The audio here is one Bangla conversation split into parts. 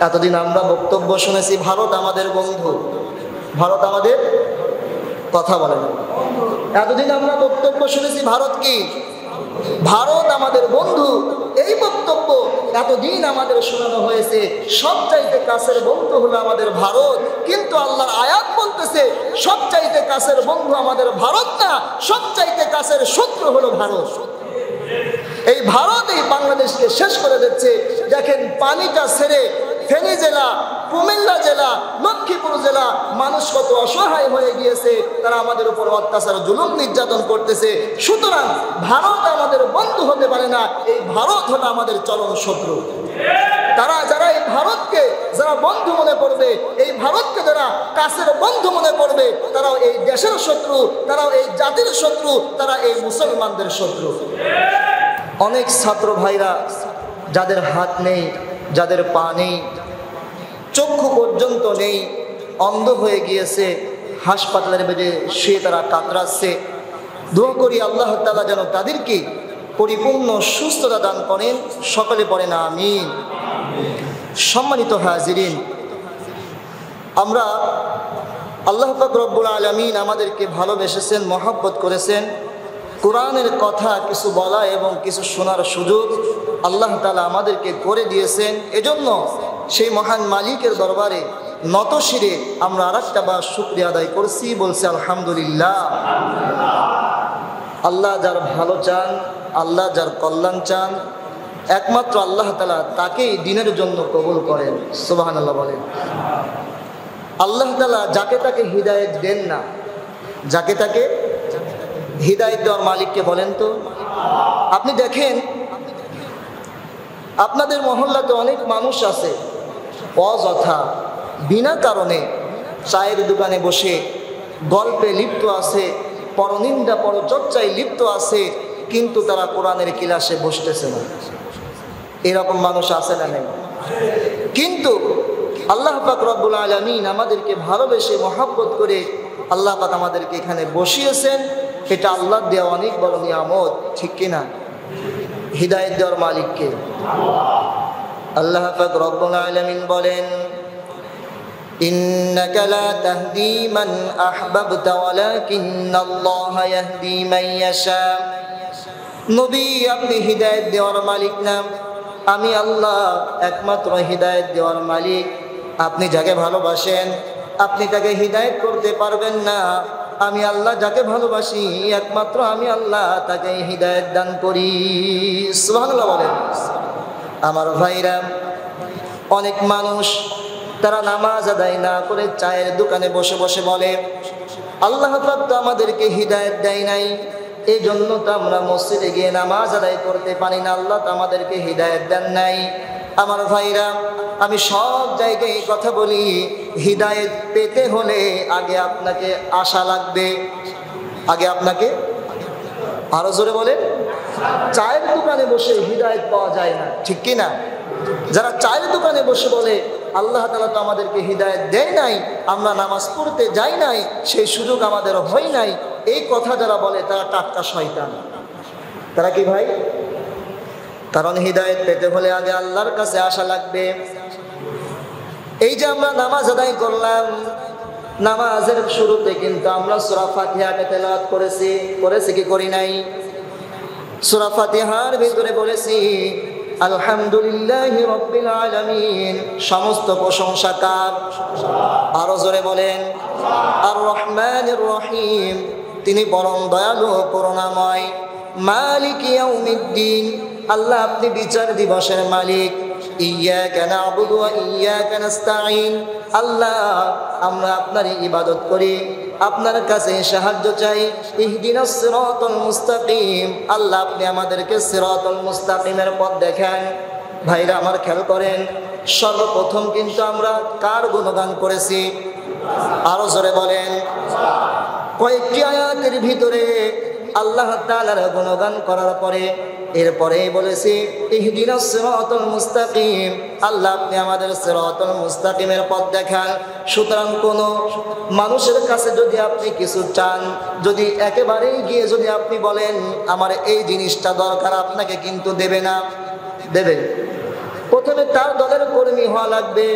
এতদিন আমরা বক্তব্য শুনেছি ভারত আমাদের বন্ধু, ভারত আমাদের কথা বলে না। এতদিন আমরা বক্তব্য শুনেছি ভারত কি, ভারত আমাদের বন্ধু। এই বক্তব্য এতদিন আমাদের শোনানো হয়েছে, সবচাইতে কাছের বন্ধু হলো আমাদের ভারত। কিন্তু আল্লাহর আয়াত বলতেছে সবচাইতে কাছের বন্ধু আমাদের ভারত না, সবচাইতে কাছের শত্রু হলো ভারত। এই ভারত এই বাংলাদেশকে শেষ করে দিচ্ছে। দেখেন পানিটা ছেড়ে ফেনী জেলা, কুমিল্লা জেলা, লক্ষ্মীপুর জেলা মানুষ কত অসহায় হয়ে গিয়েছে, তারা আমাদের উপর অত্যাচার জুলুম নির্যাতন করতেছে। সুতরাং ভারত আমাদের বন্ধু হতে পারে না, এই ভারত হলো আমাদের চরম শত্রু। তারা যারা এই ভারতকে যারা বন্ধু মনে করবে, এই ভারতকে যারা কাছের বন্ধু মনে করবে, তারাও এই দেশের শত্রু, তারাও এই জাতির শত্রু, তারা এই মুসলমানদের শত্রু। অনেক ছাত্র ভাইরা যাদের হাত নেই, যাদের পা নেই, চক্ষু পর্যন্ত নেই, অন্ধ হয়ে গিয়েছে, হাসপাতালের বেডে শুয়ে তারা কাতরাচ্ছে। দোয়া করি আল্লাহ তাআলা যেন তাদেরকে পরিপূর্ণ সুস্থতা দান করেন। সকলে পড়েন আমিন। সম্মানিত হাজিরিন, আমরা আল্লাহ পাক রব্বুল আলামিন আমাদেরকে ভালোবেসেছেন, মহব্বত করেছেন। কোরআনের কথা কিছু বলা এবং কিছু শোনার সুযোগ আল্লাহ তাআলা আমাদেরকে করে দিয়েছেন। এজন্য সেই মহান মালিকের দরবারে নত শিরে আমরা আরেকটা বার শুকরিয়া আদায় করছি, বলছি আলহামদুলিল্লাহ। আল্লাহ যার ভালো চান, আল্লাহ যার কল্যাণ চান, একমাত্র আল্লাহ তাআলা তাকেই দিনের জন্য কবুল করেন। সুবহানাল্লাহ বলেন। আল্লাহ তাআলা যাকে তাকে হিদায়াত দেন না, যাকে তাকে হিদায়াত দেওয়ার মালিককে বলেন তো। আপনি দেখেন আপনাদের মহল্লাতে অনেক মানুষ আছে অযথা বিনা কারণে চায়ের দোকানে বসে গল্পে লিপ্ত আছে, পরনিন্দা পরচর্চায় লিপ্ত আছে, কিন্তু তারা কোরআনের ক্লাসে বসতেছে না। এরকম মানুষ আছে না নেই? কিন্তু আল্লাহ পাক রব্বুল আলামিন আমাদেরকে ভালোবেসে মহব্বত করে আল্লাহ পাক আমাদেরকে এখানে বসিয়েছেন। এটা আল্লাহ দেওয়া অনেক বড় নিয়ামত, ঠিক কিনা? হিদায়াত দেওয়ার মালিককে আল্লাহ পাক রব্বুল আলামিন বলেন, ইন্নাকা লা তাহদি মান আহবাবতা ওয়ালাকিন্নাল্লাহা ইয়াহদি মান ইয়াশা। নবী, আপনি হিদায়াত দেওয়ার মালিক না, আমি আল্লাহ একমাত্র হিদায়াত দেওয়ার মালিক। আপনি যাকে ভালোবাসেন আপনি তাকে হিদায়াত করতে পারবেন না। আমি আল্লাহ যাকে ভালোবাসি একমাত্র আমি আল্লাহ তাকে হিদায়াত দান করি। সুবহানাল্লাহ বলেন। আমার ভাইরা, অনেক মানুষ তারা নামাজ আদায় না করে চায়ের দোকানে বসে বসে বলে আল্লাহ পাক তো আমাদেরকে হিদায়াত দেয় নাই, এই জন্য তো আমরা মসজিদে গিয়ে নামাজ আদায় করতে পারি না, আল্লাহ তো আমাদেরকে হিদায়াত দেন নাই। আমার ভাইরা, আমি সব জায়গায় কথা বলি, হিদায়াত পেতে হলে আগে আপনাকে আশা লাগবে। আগে আপনাকে, আরো জোরে বলে, চায়ের দোকানে বসে হিদায়াত পাওয়া যায় না, ঠিক কি না? যারা চায়ের দোকানে বসে বলে আল্লাহ তাআলা তো আমাদেরকে হিদায়াত দেয় নাই, আমরা নামাজ পড়তে যাই নাই, সেই সুযোগ আমাদের হয় নাই, এই কথা যারা বলে তারা টাটকা শয়তান। তারা কি ভাই? কারণ হিদায়াত পেতে হলে আগে আল্লাহর কাছে আশা লাগবে। এই যে আমরা নামাজ আদায় করলাম, নামাজের শুরুতে কিন্তু আমরা সূরা ফাতিহাকে তেলাওয়াত করেছি কি করি নাই? সূরা ফাতিহার ভিতরে বলেছি আলহামদুলিল্লাহি রাব্বিল আলামিন, সমস্ত প্রশংসা কার? আরো জোরে বলেন। আর রহমানির রহিম, তিনি পরম দয়ালু করুণাময়। মালিক ইয়াউমিদ্দিন, আল্লাহ আপনি বিচার দিবসের মালিক। ইয়্যাকা না'বুদু ওয়া ইয়্যাকা নাস্তাঈন, আল্লাহ আমরা আপনার ইবাদত করি, আপনার কাছে সাহায্য চাই। ইহদিনাস সিরাতাল মুস্তাকিম, আল্লাহ আপনি আমাদেরকে সিরাতাল মুস্তাকিমের পথ দেখান। ভাইরা আমার খেয়াল করেন, সর্বপ্রথম কিন্তু আমরা কার গুণগান করেছি? আরো জোরে বলেন। কয়েকটি আয়াতের ভিতরে আল্লাহ তাআলার গুণগান করার পরে এরপরে বলেছি ইহদিনাস সিরাতাল মুস্তাকিম, আল্লাহ আপনি আমাদের সিরাতাল মুস্তাকিমের পথ দেখান। সুতরাং কোনো মানুষের কাছে যদি আপনি কিছু চান, যদি একেবারেই গিয়ে যদি আপনি বলেন আমার এই জিনিসটা দরকার, আপনাকে কিন্তু দেবে না। দেবে? প্রথমে তার দলের কর্মী হওয়া লাগবে,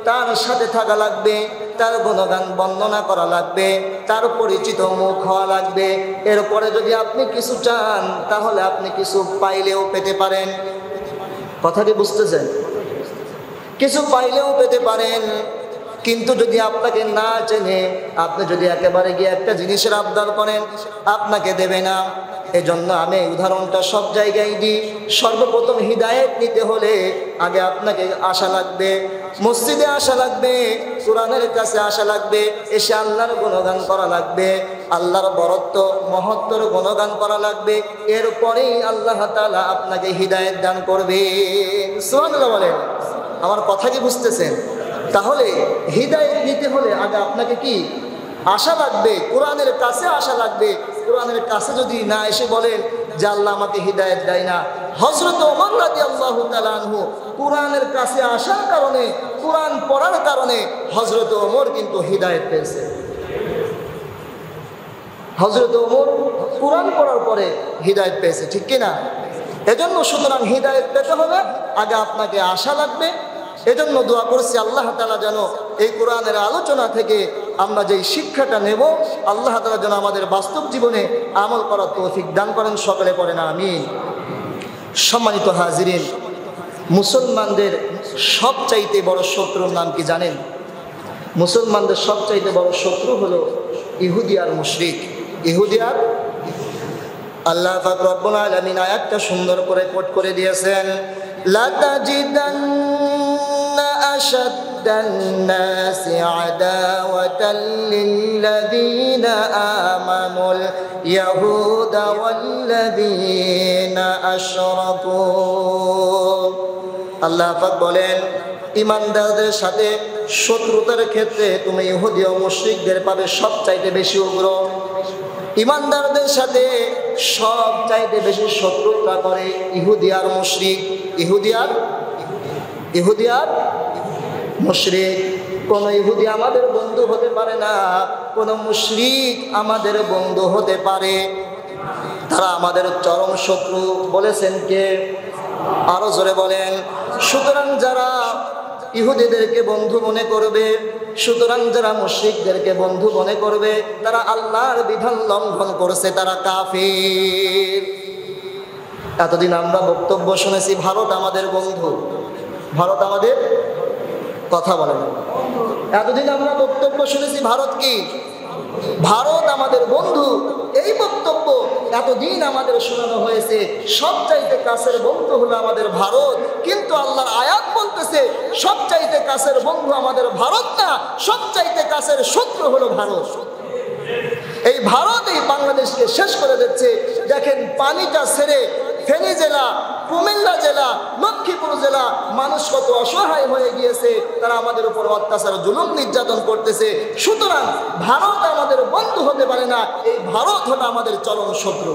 তার সাথে থাকা লাগবে, তার গুণগান বর্ণনা করা লাগবে, তার পরিচিত মুখ হওয়া লাগবে। এরপরে যদি আপনি কিছু চান তাহলে আপনি কিছু পাইলেও পেতে পারেন। কথাটি বুঝতেছেন? কিছু পাইলেও পেতে পারেন, কিন্তু যদি আপনাকে না চেনে, আপনি যদি একেবারে গিয়ে একটা জিনিসের আবদার করেন, আপনাকে দেবে না। এজন্য আমি এই উদাহরণটা সব জায়গায় দিই। সর্বপ্রথম হিদায়াত নিতে হলে আগে আপনাকে আসা লাগবে, মসজিদে আসা লাগবে, কোরআনের কাছে আসা লাগবে, এসে আল্লাহর গুণগান করা লাগবে, আল্লাহর বরত্ব মহত্বর গুণগান করা লাগবে। এরপরেই আল্লাহ তাআলা আপনাকে হিদায়াত দান করবে। সুবহানাল্লাহ বলেন। আমার কথা কি বুঝতেছেন? তাহলে হিদায়াত নিতে হলে আগে আপনাকে কি আসা লাগবে? কোরআনের কাছে আসা লাগবে। কোরআনের কাছে যদি না এসে বলেন যে আল্লাহ আমাকে হিদায়াত দেয় না। হযরত ওমর রাদিয়াল্লাহু তাআলা আনহু কোরআনের কাছে আসার কারণে, কোরআন পড়ার কারণে হযরত ওমর কিন্তু হিদায়াত পেয়েছে। হযরত ওমর কোরআন পড়ার পরে হিদায়াত পেয়েছে, ঠিক কিনা? এজন্য সুতরাং হিদায়াত পেতে হবে আগে আপনাকে আসা লাগবে। এজন্য দোয়া করছি আল্লাহ তাআলা যেন এই কোরআনের আলোচনা থেকে আমরা যেই শিক্ষাটা নেব, আল্লাহ তাআলা যেন আমাদের বাস্তব জীবনে আমল করার তৌফিক দান করেন। সকলে পড়েন আমিন। সম্মানিত হাজিরিন, মুসলমানদের সবচাইতে বড় শত্রুর নাম কি জানেন? মুসলমানদের সবচাইতে বড় শত্রু হলো ইহুদি আর মুশরিক। ইহুদি আর আল্লাহ পাক রব্বুল আলামিন আয়াতটা সুন্দর করে কোট করে দিয়েছেন, লা তাজিদান্না আশাদ্দান নাসি আদাওয়াতাল লিল্লাযীনা আমানুল ইয়াহুদা ওয়াল্লাযীনা আশরাকু। আল্লাহ পাক বলেন, ইমানদারদের সাথে শত্রুতার ক্ষেত্রে তুমি ইহুদি ও মুশরিকদের পাবে সবচাইতে বেশি উগ্র। ইমানদারদের সাথে সব চাইতে বেশি শত্রুতা করে ইহুদি আর মুশরিক। ইহুদি আর মুশরিক। কোন ইহুদি আমাদের বন্ধু হতে পারে না, কোন মুশরিক আমাদের বন্ধু হতে পারে। তারা আমাদের চরম শত্রু। বলেছেন কে? আরো জোরে বলেন। সুতরাং যারা ইহুদিদেরকে বন্ধু মনে করবে, সুতরাং যারা মুশরিকদেরকে বন্ধু মনে করবে, তারা আল্লাহর বিধান লঙ্ঘন করেছে, তারা কাফির। এতদিন আমরা বক্তব্য শুনেছি ভারত আমাদের বন্ধু, ভারত আমাদের কথা বলে না। এতদিন আমরা বক্তব্য শুনেছি ভারত কি? ভারত আমাদের বন্ধু। এই বক্তব্য এতদিন আমাদের শোনানো হয়েছে। সবচাইতে কাছের বন্ধু হলো আমাদের ভারত, কিন্তু আল্লাহর আয়াত বলতেছে সবচাইতে কাছের বন্ধু আমাদের ভারত না, সবচাইতে কাছের শত্রু হলো ভারত। এই ভারত এই বাংলাদেশকে শেষ করে দিচ্ছে। দেখেন পানিটা ছেড়ে ফেনী জেলা, কুমিল্লা জেলা, লক্ষ্মীপুর জেলা মানুষ কত অসহায় হয়ে গিয়েছে। তারা আমাদের উপর অত্যাচার জুলুম নির্যাতন করতেছে। সুতরাং ভারত আমাদের বন্ধু হতে পারে না, এই ভারত হলো আমাদের চরম শত্রু।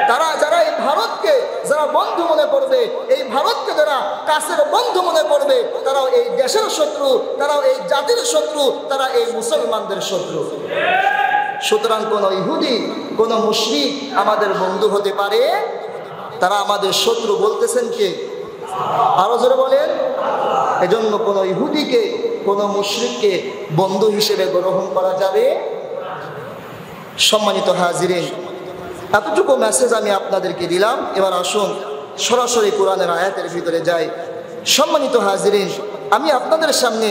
তারা যারা এই ভারতকে যারা বন্ধু মনে করবে, এই ভারতকে যারা কাছের বন্ধু মনে করবে, তারাও এই দেশের শত্রু, তারাও এই জাতির শত্রু, তারা এই মুসলমানদের শত্রু। সুতরাং কোন ইহুদি কোন মুশরিক আমাদের বন্ধু হতে পারে, তারা আমাদের শত্রু। বলতেছেন কে? আরো জোরে বলেন। এজন্য কোন ইহুদিকে কোন মুশরিককে বন্ধু হিসেবে গ্রহণ করা যাবে। সম্মানিত হাজিরিন, এতটুকু মেসেজ আমি আপনাদেরকে দিলাম। এবার আসুন সরাসরি কোরআনের আয়াতের ভিতরে যাই। সম্মানিত হাজিরিন, আমি আপনাদের সামনে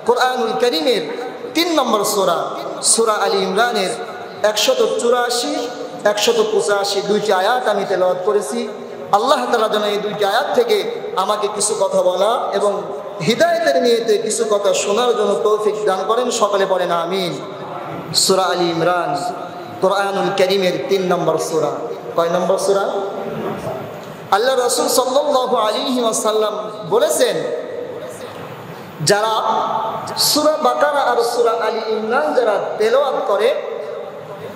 কোরআনুল কারীমের 3 নম্বর সূরা, সূরা আলী ইমরানের 184, 185 দুইটি আয়াত আমি তেলাওয়াত করেছি। আল্লাহ তাআলা যেন এই দুইটি আয়াত থেকে আমাকে কিছু কথা বলা এবং হিদায়াতের নিয়তে কিছু কথা শোনার জন্য তৌফিক দান করেন। সকলে পড়েন আমিন। সূরা আলী ইমরান কোরআনুল কারীমের 3 নম্বর সূরা। কয় নম্বর সূরা? আল্লাহ রাসূল সাল্লাল্লাহু আলাইহি ওয়াসাল্লাম বলেছেন, যারা সূরা বাকারা আর সূরা আলী ইমরান যারা তেলাওয়াত করে,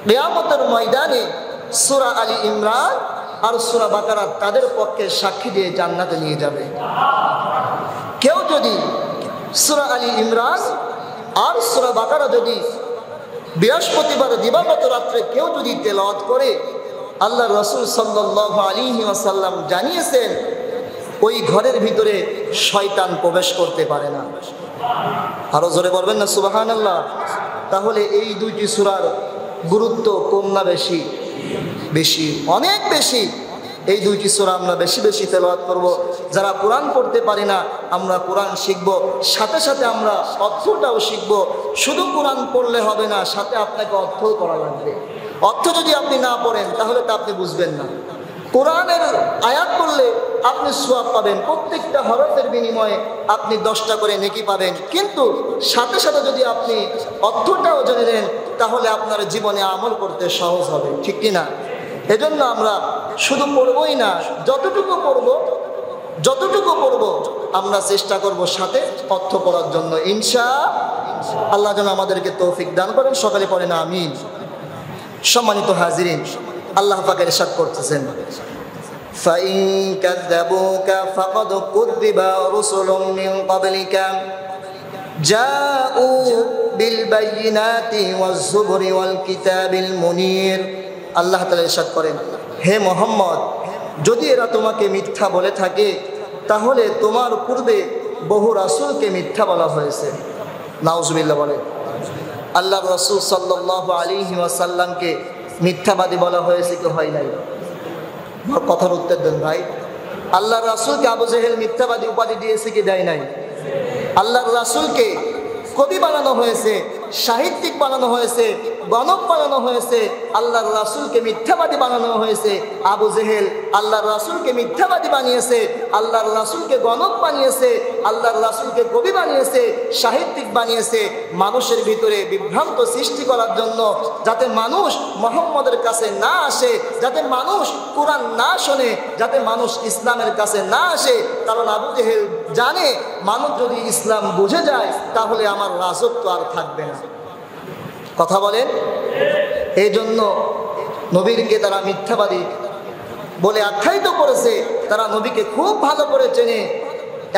কিয়ামতের ময়দানে সূরা আলী ইমরান আর সূরা বাকারা তাদের পক্ষে সাক্ষী দিয়ে জান্নাতে নিয়ে যাবে। কেউ যদি সূরা আলী ইমরান আর সূরা বাকারা যদি বৃহস্পতিবার দিবাগত রাত্রে কেউ যদি তেলাওয়াত করে, আল্লাহ রাসূল সাল্লাল্লাহু আলাইহি ওয়াসাল্লাম জানিয়েছেন ওই ঘরের ভিতরে শয়তান প্রবেশ করতে পারে না। আরো জোরে বলবেন না সুবহানাল্লাহ। তাহলে এই দুইটি সূরার গুরুত্ব কম না বেশি? বেশি, অনেক বেশি। এই দুইটি সূরা আমরা বেশি বেশি তেলাওয়াত করব। যারা কোরআন পড়তে পারি না আমরা কোরআন শিখব, সাথে সাথে আমরা অর্থটাও শিখব। শুধু কোরআন পড়লে হবে না, সাথে আপনাকে অর্থও করা লাগবে। অর্থ যদি আপনি না পড়েন তাহলে তা আপনি বুঝবেন না। কোরআনের আয়াত পড়লে আপনি সওয়াব পাবেন, প্রত্যেকটা হরফের বিনিময়ে আপনি 10টা করে নেকি পাবেন। কিন্তু সাথে সাথে যদি আপনি অর্থটাও জেনে নেন তাহলে আপনার জীবনে আমল করতে সহজ হবে, ঠিক কি না? এজন্য আমরা শুধু পড়বই না, যতটুকু পড়বো আমরা চেষ্টা করব সাথে অর্থ পড়ার জন্য। ইনশাআল্লাহ যেন আমাদেরকে তৌফিক দান করেন। সকালে পড়েন আমিন। সম্মানিত হাজিরিন, আল্লাহ পাক ইরশাদ করতেছেন, فَإِن كَذَّبُوكَ فَقَدْ كُذِّبَ رُسُلٌ مِّن قَبْلِكَ جَاءُوا بِالْبَيِّنَاتِ وَالزُّبُرِ وَالْكِتَابِ الْمُنِيرِ। আল্লাহ তাআলা ইরশাদ করেন, হে মুহাম্মদ, যদি এরা তোমাকে মিথ্যা বলে থাকে তাহলে তোমার পূর্বে বহু রাসূলকে মিথ্যা বলা হয়েছে। নাউজুবিল্লাহ বলে। আল্লাহর রাসূল সাল্লাল্লাহু আলাইহি ওয়াসাল্লামকে মিথ্যাবাদী বলা হয়েছে কি হয় নাই? কথার উত্তর দেন ভাই। আল্লাহর রাসূলকে আবু জেহেল মিথ্যাবাদী উপাধি দিয়েছে কি দেয় নাই? আল্লাহর রাসূলকে কবি বানানো হয়েছে, সাহিত্যিক বানানো হয়েছে, গণক বানানো হয়েছে, আল্লাহর রাসূলকে মিথ্যাবাদী বানানো হয়েছে। আবু জেহেল আল্লাহর রাসূলকে মিথ্যাবাদী বানিয়েছে, আল্লাহর রাসূলকে গণক বানিয়েছে, আল্লাহর রাসূলকে কবি বানিয়েছে, সাহিত্যিক বানিয়েছে, মানুষের ভিতরে বিভ্রান্ত সৃষ্টি করার জন্য, যাতে মানুষ মুহাম্মদের কাছে না আসে, যাতে মানুষ কোরআন না শোনে, যাতে মানুষ ইসলামের কাছে না আসে। কারণ আবু জেহেল জানে মানুষ যদি ইসলাম বুঝে যায় তাহলে আমার রাজত্ব আর থাকবে না। কথা বলেন। এই জন্য নবীকে তারা মিথ্যাবাদী বলে আখ্যায়িত করেছে। তারা নবীকে খুব ভালো করে চেনে,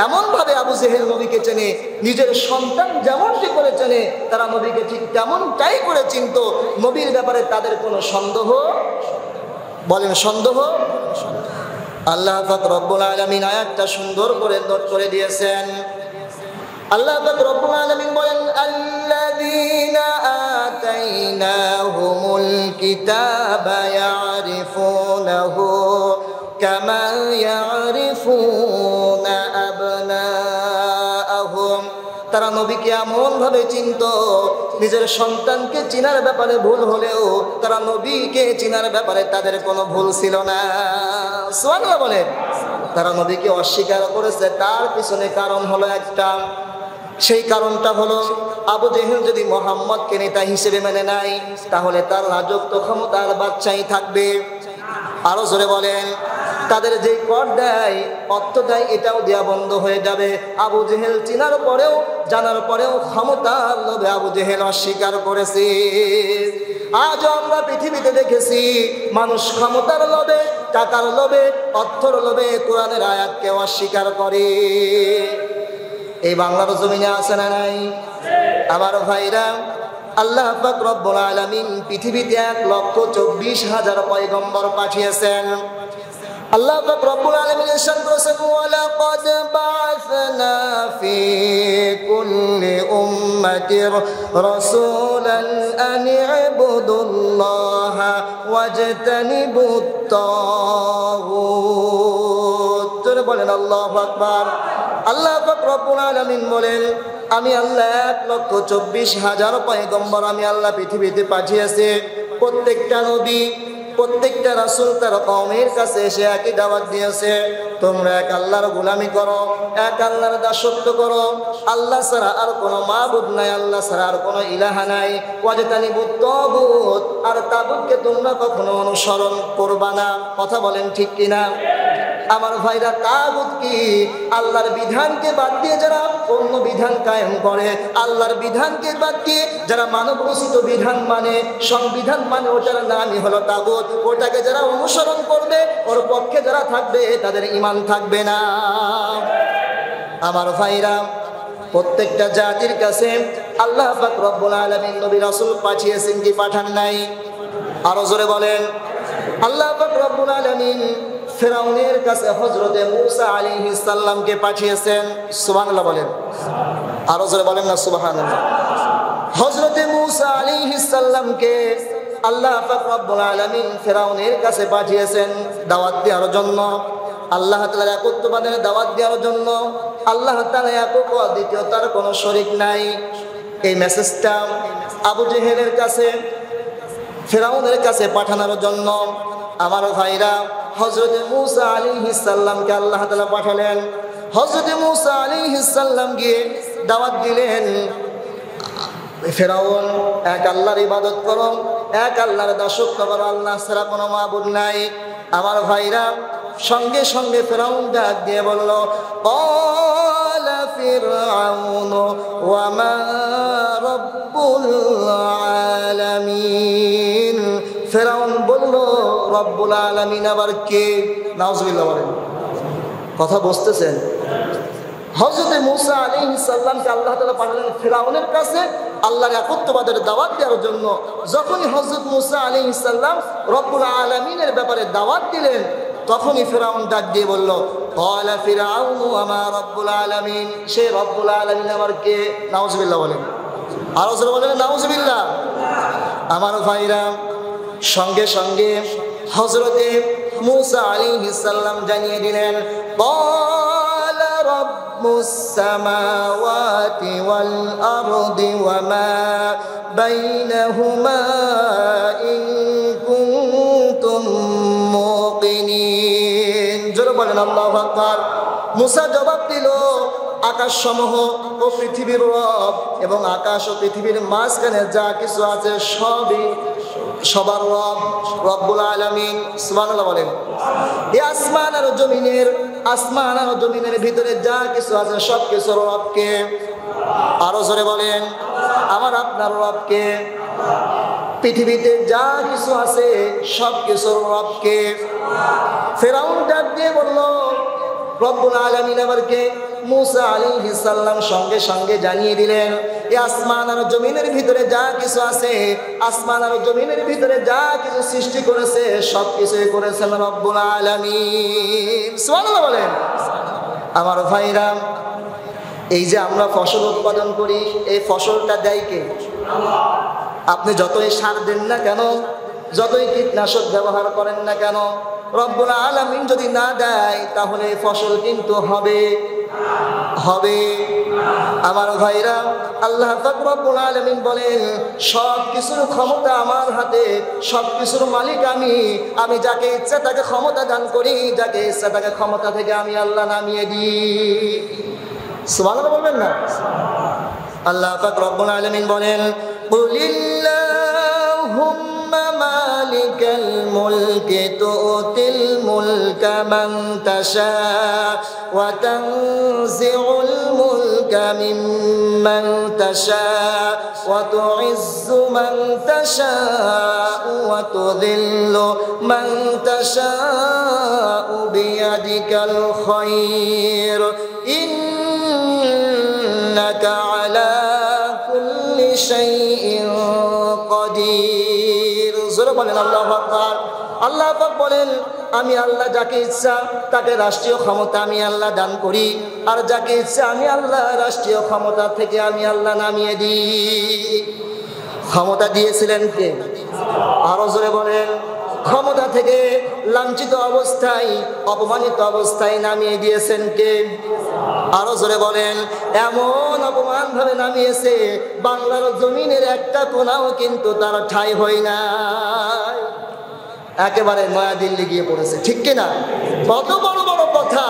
এমনভাবে আবু জেহেল নবীকে চেনে, নিজের সন্তান যেমনটি করে চেনে তারা নবীকে ঠিক তেমনটাই করে চিনত। নবীর ব্যাপারে তাদের কোনো সন্দেহ, বলেন সন্দেহ। আল্লাহ পাক রব্বুল আলামিন আয়াতটা সুন্দর করে নোট করে দিয়েছেন। আল্লাহ পাক রব্বুল আলামিন বলেন, আল্লাযীনা আতাইনাহুমুল কিতাবা ইয়ারিফুনাহু কামা ইয়ারিফুনা আবনাআহুম। তারা নবীকে এমনভাবে চিনত, নিজের সন্তানকে চিনার ব্যাপারে ভুল হলেও তারা নবীকে চিনার ব্যাপারে তাদের কোনো ভুল ছিল না। সুবহানাল্লাহ বলেন। তারা নবীকে অস্বীকার করেছে, তার পিছনে কারণ হলো একটা। সেই কারণটা হলো আবু জেহেল যদি মুহাম্মদকে নেতা হিসেবে মেনে নেয় তাহলে তার রাজত্ব ক্ষমতার বাদশাহী থাকবে। আরো জোরে বলেন। তাদের যে কর দেয়, অর্থ দেয়, এটাও দেয়া বন্ধ হয়ে যাবে। আবু জেহেল চিনার পরেও, জানার পরেও ক্ষমতার লোভে আবু জেহেল অস্বীকার করেছে। আজ আমরা পৃথিবীতে দেখেছি মানুষ ক্ষমতার লোভে, টাকার লোভে, অর্থর লোভে কোরআনের আয়াতকে অস্বীকার করে। এই বাংলার জমিনে আছে না নাই? আমার ভাইরা, আল্লাহ পাক রব্বুল আলামিন পৃথিবীতে 1,24,000 পয়গম্বর পাঠিয়েছেন। আল্লাহ পাক রব্বুল আলামিন ইরশাদ করেছেন, ওয়ালাকাদ বা'আসনা ফি কুল্লি উম্মাতির রাসূলান আন ইবুদুল্লাহা ওয়াজতানিবুত তাগুত। জোরে বলেন আল্লাহু আকবার। আল্লাহ পাক রব্বুল আলামিন বলেন, আমি আল্লাহ 1,24,000 পয়গম্বর আমি আল্লাহ পৃথিবীতে পাঠিয়েছি। প্রত্যেকটা নবী, প্রত্যেকটা রাসূল তার কওমের কাছে এসে একই দাওয়াত দিয়েছে, তোমরা এক আল্লাহর গোলামি করো, এক আল্লাহর দাসত্ব করো, আল্লাহ ছাড়া আর কোনো মাবুদ নাই, আল্লাহ ছাড়া আর কোনো ইলাহা নাই। ওয়াজতানিবুত তাগুত, আর তাগুতকে তোমরা কখনো অনুসরণ করবা না। কথা বলেন ঠিক কিনা? আমার ভাইরা, তাগুত কি? আল্লাহর বিধানকে বাদ দিয়ে যারা অন্য বিধান কায়েম করে, আল্লাহর বিধানকে বাদ দিয়ে যারা মানব রচিত বিধান মানে, সংবিধান মানে, ওটার নামই হলো তাগুত। ওটাকে যারা অনুসরণ করবে, ওর পক্ষে যারা থাকবে তাদের ঈমান থাকবে না। আমার ভাইরা, প্রত্যেকটা জাতির কাছে আল্লাহ পাক রব্বুল আলামিন নবী রাসূল পাঠিয়েছেন কি পাঠান নাই? আরো জোরে বলেন। আল্লাহ পাক রব্বুল আলামিন ফেরাউনের কাছে হযরতে মূসা আলাইহিস সালামকে পাঠিয়েছেন। সুবহানাল্লাহ বলেন, আরো জোরে বলেন না সুবহানাল্লাহ। হযরতে মূসা আলাইহিস সালামকে আল্লাহ পাক রব্বুল আলামিন ফেরাউনের কাছে পাঠিয়েছেন দাওয়াত দেওয়ার জন্য, আল্লাহ তাআলার একত্ববাদের দাওয়াত দেওয়ার জন্য। আল্লাহ তাআলা একক, দ্বিতীয় তার কোনো শরীক নাই। এই মেসেজটা আবু জেহেলের কাছে, ফেরাউনের কাছে পাঠানোর জন্য আমার ভাইরা হযরতে মূসা আলাইহিস সালামকে আল্লাহ তাআলা পাঠালেন। হযরতে মূসা আলাইহিস সালাম গিয়ে দাওয়াত দিলেন, ফেরাউন এক আল্লাহর ইবাদত করো, এক আল্লাহর দাসত্ব করো, আল্লাহ ছাড়া কোনো মাবুদ নাই। আমার ভাইরা সঙ্গে সঙ্গে ফেরাউন ডাক দিয়ে বলল, ক্বালা ফিরআউনু ওয়া মা রাব্বুল আলামিন। ফেরাউন বলল, রব্বুল আলামিন আবার কে? নাউজুবিল্লাহ বলেন। কথা বুঝতেছেন? হযরতে মূসা আলাইহিস সালামকে আল্লাহ তাআলা পাঠালেন ফিরআউনের কাছে আল্লাহর একত্ববাদের দাওয়াত দেওয়ার জন্য। যখনই হযরত মূসা আলাইহিস সালাম রব্বুল আলামিনের ব্যাপারে দাওয়াত দিলেন, তখনই ফিরআউন ডাক দিয়ে বলল, ক্বালা ফিরআউনু ওয়া মা রাব্বুল আলামিন। সে রব্বুল আলামিন আবার কে? নাউজুবিল্লাহ বলেন, আরো জোরে বলেন নাউজুবিল্লাহ। আমার ভাইরা সঙ্গে সঙ্গে হযরতে মূসা আলাইহিস সালাম জানিয়ে দিলেন, ক্বালা রাব্বুস সামাওয়াতি ওয়াল আরদি ওয়া মা বাইনাহুমা ইন কুনতুম মুকিনিন। জোরে বলেন আল্লাহু আকবার। মূসা জবাব দিল, আকাশ সমূহ ও পৃথিবীর রব এবং আকাশ ও পৃথিবীর মাঝখানে যা কিছু আছে সবই সবার রব রব্বুল আলামিন। সুবহানাল্লাহ বলেন। এই আসমান আর জমিনের ভিতরে যা কিছু আছে সব কিছুর রবকে। আরো জোরে বলেন, আমার আপনার রবকে। পৃথিবীতে যা কিছু আছে সব কিছুর রবকে। ফেরাউন ডাক দিয়ে বলল, রব্বুল আলামিন আবার কে? মূসা আলাইহিস সালাম সঙ্গে সঙ্গে জানিয়ে দিলেন, এই আসমান আর জমিনের ভিতরে যা কিছু আছে, আসমান আর জমিনের ভিতরে যা কিছু সৃষ্টি করেছে সব কিছুই করেছেন রব্বুল আলামিন। সুবহানাল্লাহ বলেন। আমার ভাইরা, এই যে আমরা ফসল উৎপাদন করি, এই ফসলটা দেয় কে? আপনি যতই সার দেন না কেন, যতই কীটনাশক ব্যবহার করেন না কেন, রব্বুল আলামিন যদি না দেয় তাহলে ফসল কিন্তু হবে। আমার ভাইরা, আল্লাহ পাক রব্বুল আলামিন বলেন, সব কিছুর ক্ষমতা আমার হাতে, সব কিছুর মালিক আমি যাকে ইচ্ছা তাকে ক্ষমতা দান করি, যাকে ইচ্ছা তাকে ক্ষমতা থেকে আমি আল্লাহ নামিয়ে দিই। সুবহানাল্লাহ বলবেন না? আল্লাহ পাক রব্বুল আলামিন বলেন, কুলিল্লাহুম্মা মালিকাল মুলকি তুতিল মুলকা মান তাশা ওয়া তানজিউল মুলকা মিম্মান তাশা ওয়া তুইজ্জু মান তাশা ওয়া তুযিল্লু মান তাশা বিয়াদিকাল খায়র ইন্নাকা আলা কুল্লি শাইইন কাদির। জোরে বলেন আল্লাহু আকবার। আল্লাহ পাক বলেন, আমি আল্লাহ যাকে ইচ্ছা তাকে রাষ্ট্রীয় ক্ষমতা আমি আল্লাহ দান করি, আর যাকে ইচ্ছা আমি আল্লাহ রাষ্ট্রীয় ক্ষমতা থেকে আমি আল্লাহ নামিয়ে দিই। ক্ষমতা দিয়েছিলেন কে? আরো জোরে বলেন। ক্ষমতা থেকে লাঞ্ছিত অবস্থায়, অপমানিত অবস্থায় নামিয়ে দিয়েছেন কে? আরো জোরে বলেন। এমন অপমান ভাবে নামিয়েছে, বাংলার জমিনের একটা কোনাও কিন্তু তার ঠাঁই হয় না, একেবারে নয়াদিল্লি গিয়ে পড়েছে। ঠিক কিনা? কত বড় বড় কথা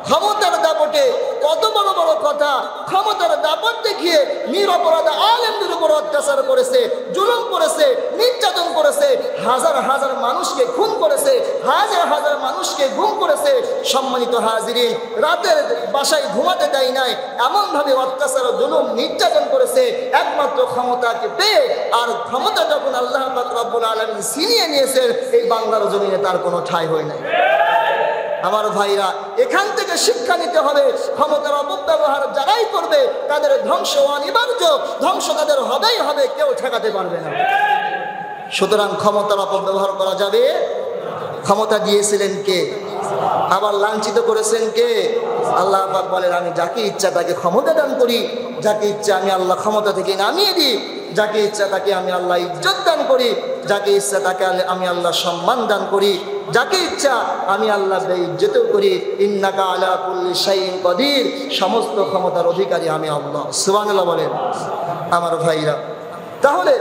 ক্ষমতার দাপটে, কত বড় বড় কথা ক্ষমতার দাপট দেখিয়ে নিরপরাধ আলেমদের উপর অত্যাচার করেছে, জুলুম করেছে, নির্যাতন করেছে, হাজার হাজার মানুষকে খুন করেছে, হাজার হাজার মানুষকে গুম করেছে। সম্মানিত হাজিরিন, রাতের বাসায় ঘুমাতে দেয় নাই, এমনভাবে অত্যাচার জুলুম নির্যাতন করেছে একমাত্র ক্ষমতাকে পেয়ে। আর ক্ষমতা যখন আল্লাহ পাক রব্বুল আলামিন ছিনিয়ে নিয়েছেন, এই বাংলার জমিনে তার কোনো ঠাঁই হয় নাই। আমার ভাইরা, এখান থেকে শিক্ষা নিতে হবে, ক্ষমতার অপব্যবহার যারাই করবে তাদের ধ্বংস অনিবার্য, ধ্বংস তাদের হবেই হবে, কেউ ঠেকাতে পারবে না। সুতরাং ক্ষমতার অপব্যবহার করা যাবে। ক্ষমতা দিয়েছিলেন কে? আবার লাঞ্ছিত করেছেন কে? আল্লাহ পাক বলেন, আমি যাকে ইচ্ছা তাকে ক্ষমতা দান করি, যাকে ইচ্ছা আমি আল্লাহ ক্ষমতা থেকে নামিয়ে দিই, যাকে ইচ্ছা তাকে আমি আল্লাহ ইজ্জত দান করি, যাকে ইচ্ছা তাকে আমি আল্লাহ সম্মান দান করি, যাকে ইচ্ছা আমি আল্লাহ বেইজ্জতও করি। ইন্নাকা আলা কুল্লি শাইইন কাদির, সমস্ত ক্ষমতার অধিকারী আমি আল্লাহ। সুবহানাল্লাহ বলেন আমার ভাইরা। তাহলে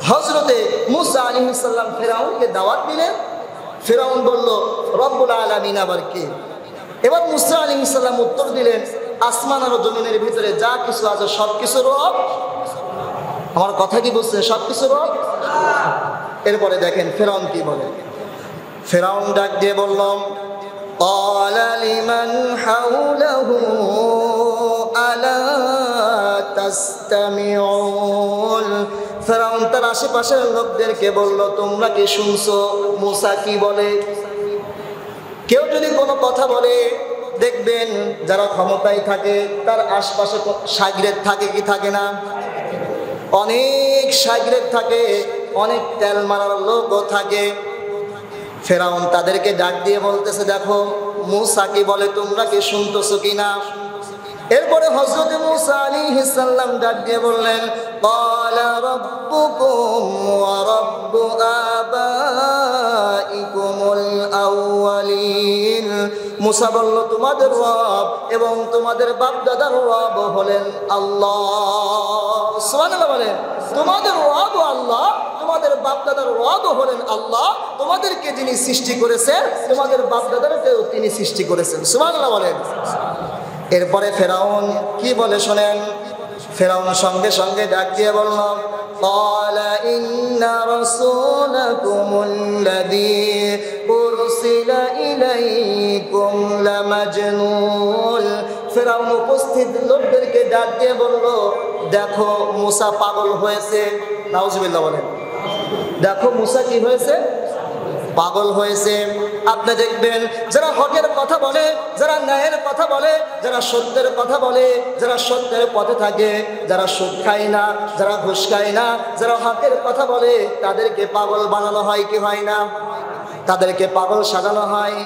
হযরতে মূসা আলাইহিস সালাম ফেরাউনকে দাওয়াত দিলেন। ফেরাউন বলল, রব্বুল আলামিন আবার কে? এবার মূসা আলাইহিস সালাম উত্তর দিলেন, আসমান আর জমিনের ভিতরে যা কিছু আছে সব কিছুর রব। আমার কথা কি বুঝছেন? সব কিছুর রব। এরপরে দেখেন ফেরাউন কি বলে। ফেরাউন ডাক দিয়ে বলল, ক্বালা লিমান হাওলাহু আলা তাসতামিউন। ফেরাউন তার আশেপাশের লোকদেরকে বলল, তোমরা কি শুনছো মূসা কি বলে? কেউ যদি কোনো কথা বলে, দেখবেন যারা ক্ষমতায় থাকে তার আশপাশে শাগরেদ থাকে কি থাকে না? অনেক শাগরেদ থাকে, অনেক তেল মারার লোকও থাকে। ফেরাউন তাদেরকে ডাক দিয়ে বলতেছে, দেখো মূসা কি বলে, তোমরা কি শুনতেছো কিনা? এরপরে হযরত মূসা আলাইহিস সালাম ডাক দিয়ে বললেন, ক্বালা রাব্বুকুম ওয়া রাব্বু আবাইকুমুল আউয়ালিন। মূসা বলল, তোমাদের রব এবং তোমাদের বাপ দাদার রব হলেন আল্লাহ। সুবহানাল্লাহ বলেন, তোমাদের রব আল্লাহ, তোমাদের বাপ দাদার রব হলেন আল্লাহ। তোমাদেরকে যিনি সৃষ্টি করেছেন, তোমাদের বাপ দাদারকেও তিনি সৃষ্টি করেছেন। সুবহানাল্লাহ বলেন। এরপরে ফেরাউন কি বলে শোনেন। ফেরাউন সঙ্গে সঙ্গে ডাক দিয়ে বলল, ক্বালা ইন্না রাসূলাকুমুল্লাযী উরসিলা ইলাইকুম লামাজনুন। ফেরাউন উপস্থিত লোকদেরকে ডাক দিয়ে বলল, দেখো মূসা পাগল হয়েছে। নাউজুবিল্লাহ বলেন। দেখো মূসা কি হয়েছে? পাগল হয়েছে। আপনি দেখবেন যারা হকের কথা বলে, যারা ন্যায়ের কথা বলে, যারা সত্যের কথা বলে, যারা সত্যের পথে থাকে, যারা সুদ খায় না, যারা ঘুষ খায় না, যারা হকের কথা বলে, তাদেরকে পাগল বানানো হয় কি হয় না? তাদেরকে পাগল সাজানো হয়।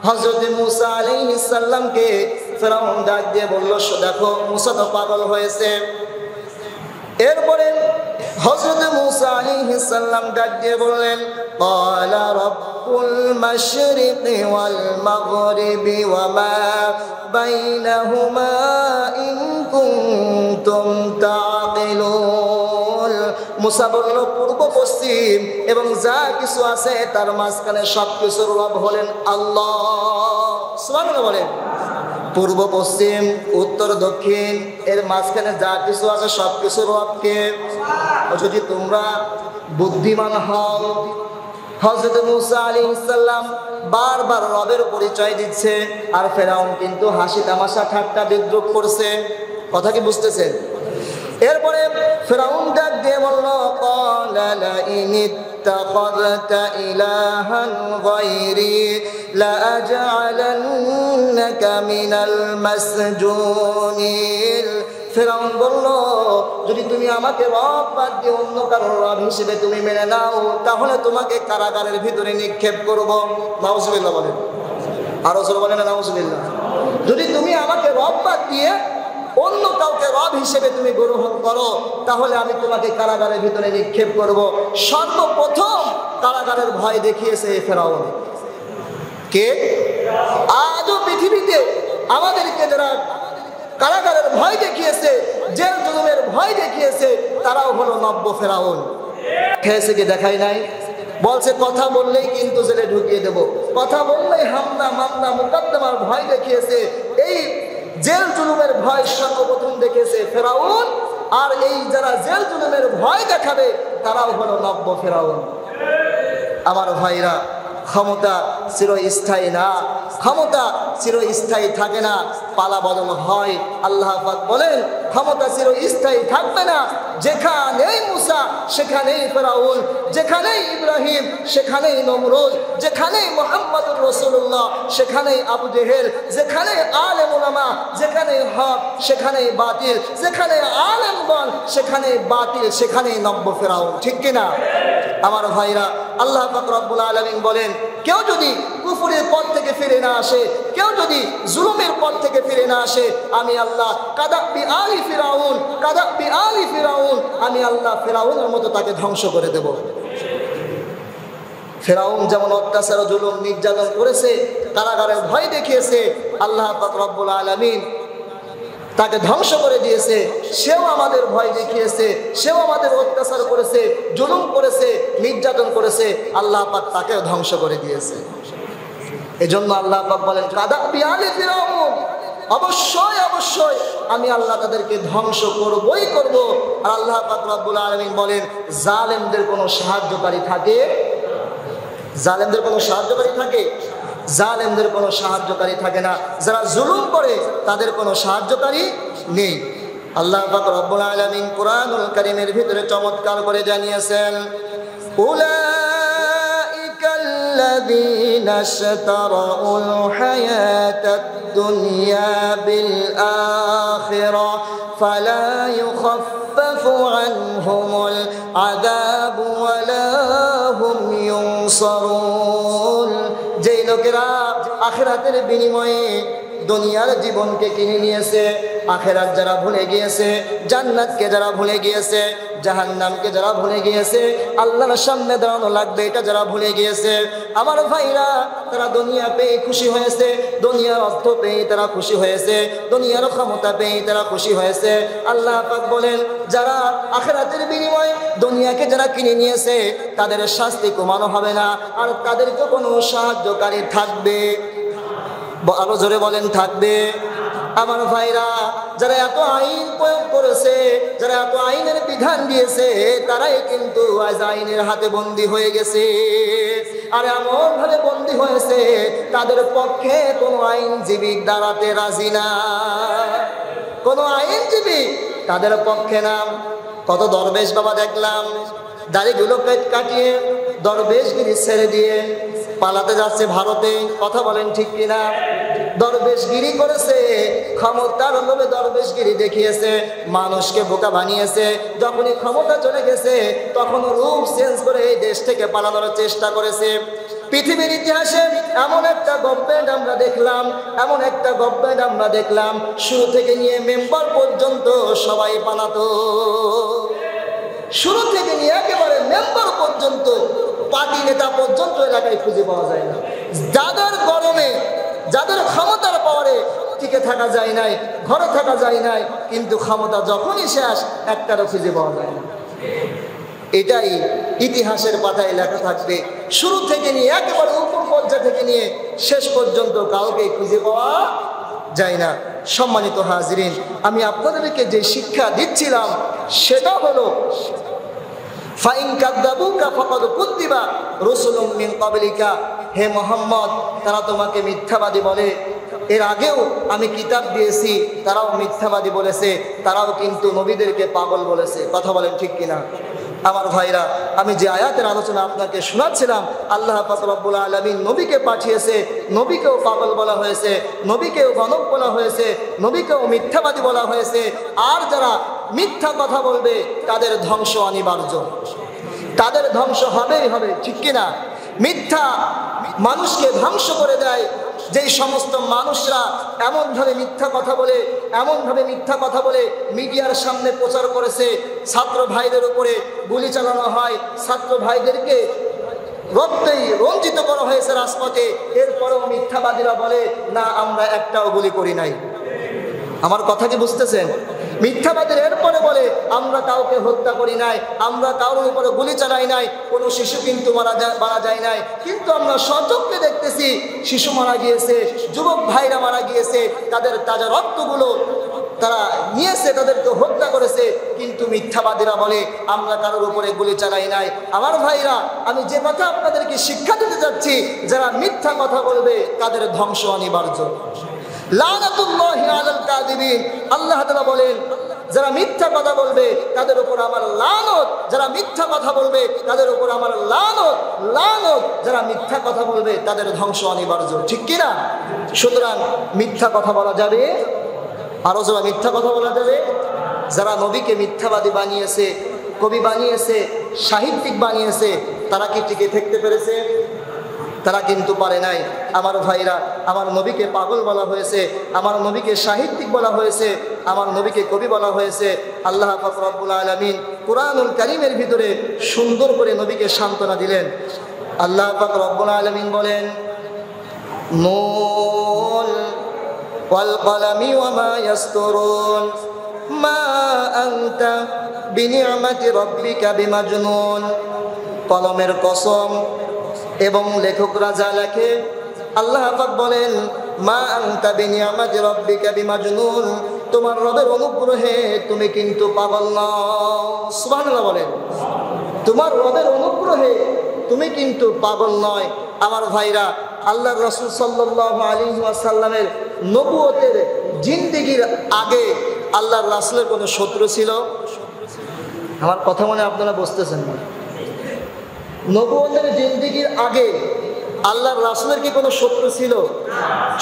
হযরত মূসা আলাইহিস সালামকে ফেরাউন ডাক দিয়ে বলল, দেখো মূসা তো পাগল হয়েছে। এরপরে হযরত মূসা আলাইহিস সালাম ডাক দিয়ে বললেন, ক্বালা রাব্বুল মাশরিকি ওয়াল মাগরিবি ওয়া মা বাইনাহুমা ইন কুনতুম তাকিলুন। মূসা বলল, পূর্ব পশ্চিম এবং যা কিছু আছে তার মাঝখানে সবকিছুর রব হলেন আল্লাহ। সুবহানাল্লাহ বলেন। পূর্ব পশ্চিম উত্তর দক্ষিণ এর মাঝখানে যা কিছু আছে সব কিছুর রবকে। যদি তোমরা বুদ্ধিমান হও, হযরত মূসা আলাইহিস সালাম বারবার রবের পরিচয় দিচ্ছে, আর ফেরাউন কিন্তু হাসি তামাশা ঠাট্টা বিদ্রুপ করছে। কথা কি বুঝতেছেন? এরপরে ফেরাউন ডাক দিয়ে বলল, ক্বালা লাইন ইত্তাখাযতা ইলাহান গায়রি লাআজআলান্নাকা মিনাল মাসজুনিন। ফেরাউন বলল, যদি তুমি আমাকে রব বাদ দিয়ে অন্য কারো রব হিসেবে তুমি মেনে নাও, তাহলে তোমাকে কারাগারের ভিতরে নিক্ষেপ করব। নাউজুবিল্লাহ বলেন। আরো জোরে বলেন নাউজুবিল্লাহ। যদি তুমি আমাকে রব বাদ দিয়ে অন্য কাউকে রব হিসেবে তুমি গ্রহণ করো, তাহলে আমি তোমাকে কারাগারের ভিতরে নিক্ষেপ করব। সর্বপ্রথম কারাগারের ভয় দেখিয়েছে ফেরাউন। কে? আজও পৃথিবীতে আমাদেরকে যারা কারাগারের ভয় দেখিয়েছে, জেল জুলুমের ভয় দেখিয়েছে, তারাও হলো নব্য ফেরাউন। খেয়েছে কি দেখাই নাই? বলছে কথা বললেই কিন্তু জেলে ঢুকিয়ে দেব, কথা বললেই হামলা মামলা মুকদ্দমার ভয় দেখিয়েছে। এই জেল জুলুমের ভয় সর্বপ্রথম দেখেছে ফেরাউন, আর এই যারা জেল জুলুমের ভয় দেখাবে তারাও হলো নব্য ফেরাউন। আমার ভাইরা, ক্ষমতা চিরস্থায়ী না, ক্ষমতা চিরস্থায়ী থাকে না, পালা বদল হয়। আল্লাহ পাক বলেন, ক্ষমতা চিরস্থায়ী থাকবে না। যেখানেই মূসা সেখানেই ফেরাউন, যেখানেই ইব্রাহিম সেখানেই নমরুদ, যেখানেই মুহাম্মদুর রাসূলুল্লাহ সেখানেই আবু জেহেল, যেখানে আলেম উলামা যেখানেই হক সেখানেই বাতিল, যেখানে আলেমগণ সেখানেই বাতিল, সেখানেই নব্য ফেরাউন। ঠিক কিনা আমার ভাইরা? আল্লাহ পাক রব্বুল আলামিন বলেন, কেউ যদি কুফরের পথ থেকে ফিরে না আসে, কেউ যদি জুলুমের পথ থেকে ফিরে না আসে, আমি আল্লাহ কাদাব্বি আলি ফিরাউন, কাদাব্বি আলি ফিরাউন, আমি আল্লাহ ফিরাউনের মতো তাকে ধ্বংস করে দেব। ফিরাউন যেমন অত্যাচার জুলুম নির্যাতন করেছে, কারাগারের ভয় দেখিয়েছে, আল্লাহ পাক রব্বুল আলামিন তাকে ধ্বংস করে দিয়েছে। সেও আমাদের ভয় দেখিয়েছে, সেও আমাদের অত্যাচার করেছে, জুলুম করেছে, নির্যাতন করেছে, আল্লাহ পাক তাকেও ধ্বংস করে দিয়েছে। এজন্য আল্লাহ পাক বলেন কাদাব্বি আলি ফিরাউন, অবশ্যই অবশ্যই আমি আল্লাহ তাদেরকে ধ্বংস করবই করব। আর আল্লাহ পাক রব্বুল আলামিন বলেন জালেমদের কোনো সাহায্যকারী থাকে? জালেমদের কোনো সাহায্যকারী থাকে? জালেমদের কোনো সাহায্যকারী থাকে না। যারা জুলুম করে তাদের কোনো সাহায্যকারী নেই। আল্লাহ পাক রব্বুল আলামিন কুরআনুল কারীমের ভিতরে চমৎকার করে জানিয়েছেন উলাইকাল্লাযীনা ইশতারাউল হায়াতাদ দুনিয়া বিল আখিরাহ ফালা ইউখাফফাফু আনহুমুল আযাবু ওয়ালা হুম ইউনসারুন। যেই লোকেরা আখিরাতের বিনিময়ে দুনিয়ার জীবনকে কিনে নিয়েছে, আখিরাত যারা ভুলে গিয়েছে, জান্নাতকে যারা ভুলে গিয়েছে, জাহান্নামকে যারা ভুলে গিয়েছে, আল্লাহর সামনে দাঁড়ানো লাগবে এটা যারা ভুলে গিয়েছে, আমার ভাইরা তারা দুনিয়া পেয়ে খুশি হয়েছে, দুনিয়ার অর্থ পেয়ে তারা খুশি হয়েছে, দুনিয়ার ক্ষমতা পেয়ে তারা খুশি হয়েছে। আল্লাহ পাক বলেন যারা আখিরাতের বিনিময়ে দুনিয়াকে যারা কিনে নিয়েছে তাদের শাস্তি কমানো হবে না, আর তাদেরকে কোনো সাহায্যকারী থাকবে, আরো জোরে বলেন থাকবে। আমার ভাইরা যারা এত আইন প্রয়োগ করেছে, যারা এত আইনের বিধান দিয়েছে, তারাই কিন্তু আজ আইনের হাতে বন্দী হয়ে গেছে। আর এমন ভাবে বন্দী হয়েছে তাদের পক্ষে কোনো আইনজীবী দাঁড়াতে রাজি না, কোনো আইনজীবী তাদের পক্ষে না। কত দরবেশ বাবা দেখলাম দাড়িগুলো কাটিয়ে দরবেশগিরি ছেড়ে দিয়ে পালাতে যাচ্ছে ভারতে। কথা বলেন ঠিক কিনা? দরবেশগিরি করেছে, ক্ষমতার লোভে দরবেশগিরি দেখিয়েছে, মানুষকে বোকা বানিয়েছে। যখনই ক্ষমতা চলে গেছে তখন রূপ চেঞ্জ করে এই দেশ থেকে পালানোর চেষ্টা করেছে। পৃথিবীর ইতিহাসে এমন একটা গভর্নমেন্ট আমরা দেখলাম, এমন একটা গভর্নমেন্ট আমরা দেখলাম, শুরু থেকে নিয়ে মেম্বার পর্যন্ত সবাই পালাতো। শুরু থেকে নিয়ে একেবারে মেম্বার পর্যন্ত, পার্টি নেতা পর্যন্ত এলাকায় খুঁজে পাওয়া যায় না। যাদের গরমে, যাদের ক্ষমতার পাওয়ারে টিকে থাকা যায় নাই, ঘরে থাকা যায় নাই, কিন্তু ক্ষমতা যখনই শেষ একটারও খুঁজে পাওয়া যায় না। এটাই ইতিহাসের পাতায় লেখা থাকবে। শুরু থেকে নিয়ে একেবারে উপর পর্যায় থেকে নিয়ে শেষ পর্যন্ত কাউকে খুঁজে পাওয়া যায় না। সম্মানিত হাজিরিন, আমি আপনাদেরকে যে শিক্ষা দিচ্ছিলাম সেটা হলো ফাইন কাযযাবুকা ফাকাদ কুযযিবা রাসূলুম মিন ক্বাবলিকা, হে মুহাম্মদ তারা তোমাকে মিথ্যাবাদী বলে, এর আগেও আমি কিতাব দিয়েছি তারাও মিথ্যাবাদী বলেছে, তারাও কিন্তু নবীদেরকে পাগল বলেছে। কথা বলেন ঠিক কিনা? আমার ভাইরা আমি যে আয়াতের আলোচনা আপনাকে শোনাচ্ছিলাম, আল্লাহ পাক রব্বুল আলামিন নবীকে পাঠিয়েছে, নবীকেও পাগল বলা হয়েছে, নবীকেও গণক বলা হয়েছে, নবীকেও মিথ্যাবাদী বলা হয়েছে। আর যারা মিথ্যা কথা বলবে তাদের ধ্বংস অনিবার্য, তাদের ধ্বংস হবেই হবে, ঠিক কিনা? মিথ্যা মানুষকে ধ্বংস করে দেয়। যেই সমস্ত মানুষরা এমনভাবে মিথ্যা কথা বলে, এমনভাবে মিথ্যা কথা বলে মিডিয়ার সামনে প্রচার করেছে, ছাত্র ভাইদের উপরে গুলি চালানো হয়, ছাত্র ভাইদেরকে রক্তেই রঞ্জিত করা হয়েছে রাজপথে, এরপরেও মিথ্যাবাদীরা বলে না আমরা একটাও গুলি করি নাই। আমার কথা কি বুঝতেছেন? মিথ্যাবাদীর এরপরে বলে আমরা কাউকে হত্যা করি নাই, আমরা কারোর উপরে গুলি চালাই নাই, কোনো শিশু কিন্তু মারা যায় নাই। কিন্তু আমরা সচক্ষে দেখতেছি শিশু মারা গিয়েছে, যুবক ভাইরা মারা গিয়েছে, তাদের তাজা রক্তগুলো তারা নিয়েছে, তাদেরকে হত্যা করেছে, কিন্তু মিথ্যাবাদীরা বলে আমরা কারোর উপরে গুলি চালাই নাই। আমার ভাইরা আমি যে কথা আপনাদেরকে শিক্ষা দিতে যাচ্ছি, যারা মিথ্যা কথা বলবে তাদের ধ্বংস অনিবার্য। লানাতুল্লাহি আলাল কাযিবিন, আল্লাহ তাআলা বলেন যারা মিথ্যা কথা বলবে তাদের উপর আমার লানত, যারা মিথ্যা কথা বলবে তাদের উপর আমার লানত, লানত যারা মিথ্যা কথা বলবে তাদের ধ্বংস অনিবার্য, ঠিক কিনা? সুতরাং মিথ্যা কথা বলা যাবে, আরো যারা মিথ্যা কথা বলা যাবে, যারা নবীকে মিথ্যাবাদী বানিয়েছে, কবি বানিয়েছে, সাহিত্যিক বানিয়েছে, তারা কি টিকে থাকতে পেরেছে? তারা কিন্তু পারে নাই। আমার ভাইরা, আমার নবীকে পাগল বলা হয়েছে, আমার নবীকে সাহিত্যিক বলা হয়েছে, আমার নবীকে কবি বলা হয়েছে। আল্লাহ পাক রব্বুল আলামিন কুরআনুল কারীমের ভিতরে সুন্দর করে নবীকে সান্ত্বনা দিলেন। আল্লাহ পাক রব্বুল আলামিন বলেন, নুন ওয়াল কলামি ওয়া মা ইয়াসতুরুন মা আনতা বিনিআমাতি রাব্বিকা বিমাজনুন। কলমের কসম এবং লেখকরা যা লেখে, আল্লাহ পাক বলেন, মা আনতা বিনিআমাতি রাব্বিকা বিমাজনুন, তোমার রবের অনুগ্রহে তুমি কিন্তু পাগল নও। সুবহানাল্লাহ বলেন, তোমার রবের অনুগ্রহে তুমি কিন্তু পাগল নয়। আমার ভাইরা, আল্লাহর রাসূল সাল্লাল্লাহু আলাইহি ওয়াসাল্লামের নবুয়তের জিন্দেগির আগে আল্লাহর রাসূলের কোনো শত্রু ছিল? আমার কথা মনে আপনারা বুঝতেছেন না? নবুয়তের জিন্দেগির আগে আল্লাহর রাসূলের কি কোনো শত্রু ছিল?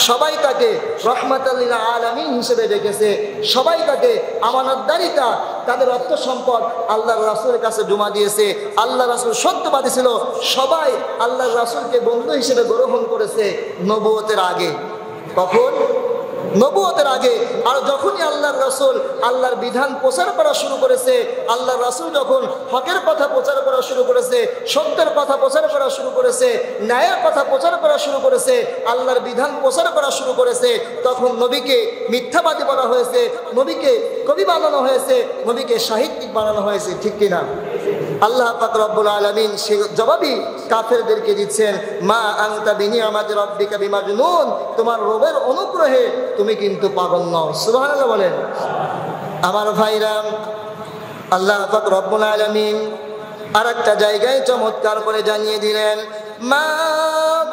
সবাই তাকে রাহমাতাল লিল আলামিন হিসেবে দেখেছে, সবাই তাকে আমানতদারিতা, তাদের অর্থ সম্পদ আল্লাহর রাসূলের কাছে জমা দিয়েছে। আল্লাহর রাসূল সত্যবাদী ছিল, সবাই আল্লাহর রাসূলকে বন্ধু হিসেবে গ্রহণ করেছে নবুয়তের আগে। কখন? নবুয়তের আগে। আর যখনই আল্লাহর রাসূল আল্লাহর বিধান প্রচার করা শুরু করেছে, আল্লাহর রাসূল যখন হকের কথা প্রচার করা শুরু করেছে, সত্যের কথা প্রচার করা শুরু করেছে, ন্যায়ের কথা প্রচার করা শুরু করেছে, আল্লাহর বিধান প্রচার করা শুরু করেছে, তখন নবীকে মিথ্যাবাদী বলা হয়েছে, নবীকে কবি বানানো হয়েছে, নবীকে সাহিত্যিক বানানো হয়েছে। ঠিক কিনা? আল্লাহ পাক রব্বুল আলামিন সেই জবাবই কাফেরদেরকে দিচ্ছেন, মা আনতা বিনিআমাতি রাব্বিকা বিমাজনুন, তোমার রবের অনুগ্রহে তুমি কিন্তু পাগল নও। সুবহানাল্লাহ বলেন। আমার ভাইরা, আল্লাহ পাক রব্বুল আলামিন আরেকটা জায়গায় চমৎকার করে জানিয়ে দিলেন, মা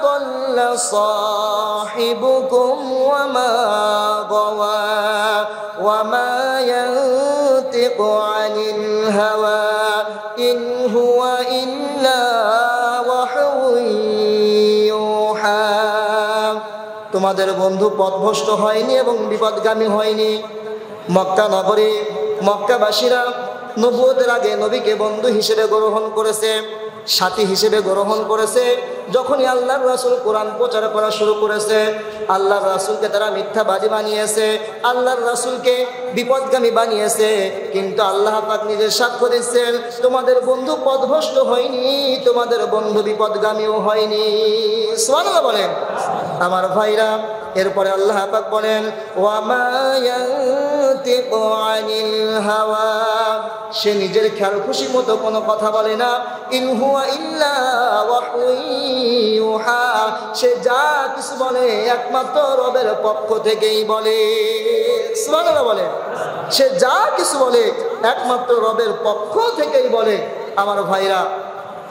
দাল্লা সাহিবুকুম ওয়া মা গাওয়া ওয়া মা ইয়ানতিকু আনিল হাওয়া ইন হুয়া ইল্লা ওয়াহয়ুন ইউহা। তোমাদের বন্ধু পথভ্রষ্ট হয়নি এবং বিপদগামী হয়নি। মক্কা নগরে মক্কাবাসীরা নবুয়তের আগে নবীকে বন্ধু হিসেবে গ্রহণ করেছে, সাথী হিসেবে গ্রহণ করেছে। যখনই আল্লাহর রাসূল কোরআন প্রচার করা শুরু করেছে, আল্লাহর রাসূলকে তারা মিথ্যাবাদী বানিয়েছে, আল্লাহর রাসূলকে বিপদগামী বানিয়েছে। কিন্তু আল্লাহ পাক নিজে সাক্ষ্য দিচ্ছেন, তোমাদের বন্ধু পথভ্রষ্ট হয়নি, তোমাদের বন্ধু বিপদগামীও হয়নি। সুবহানাল্লাহ বলেন। আমার ভাইরা, এরপরে আল্লাহ পাক বলেন, ওয়া মা ইয়ানতিকু আনিল হাওয়া, সে নিজের খেয়াল খুশি মতো কোনো কথা বলে না। ইন হুয়া ইল্লা ওয়াহয়ুন ইউহা, সে যা কিছু বলে একমাত্র রবের পক্ষ থেকেই বলে। সুবহানাল্লাহ বলে। সে যা কিছু বলে একমাত্র রবের পক্ষ থেকেই বলে। আমার ভাইরা,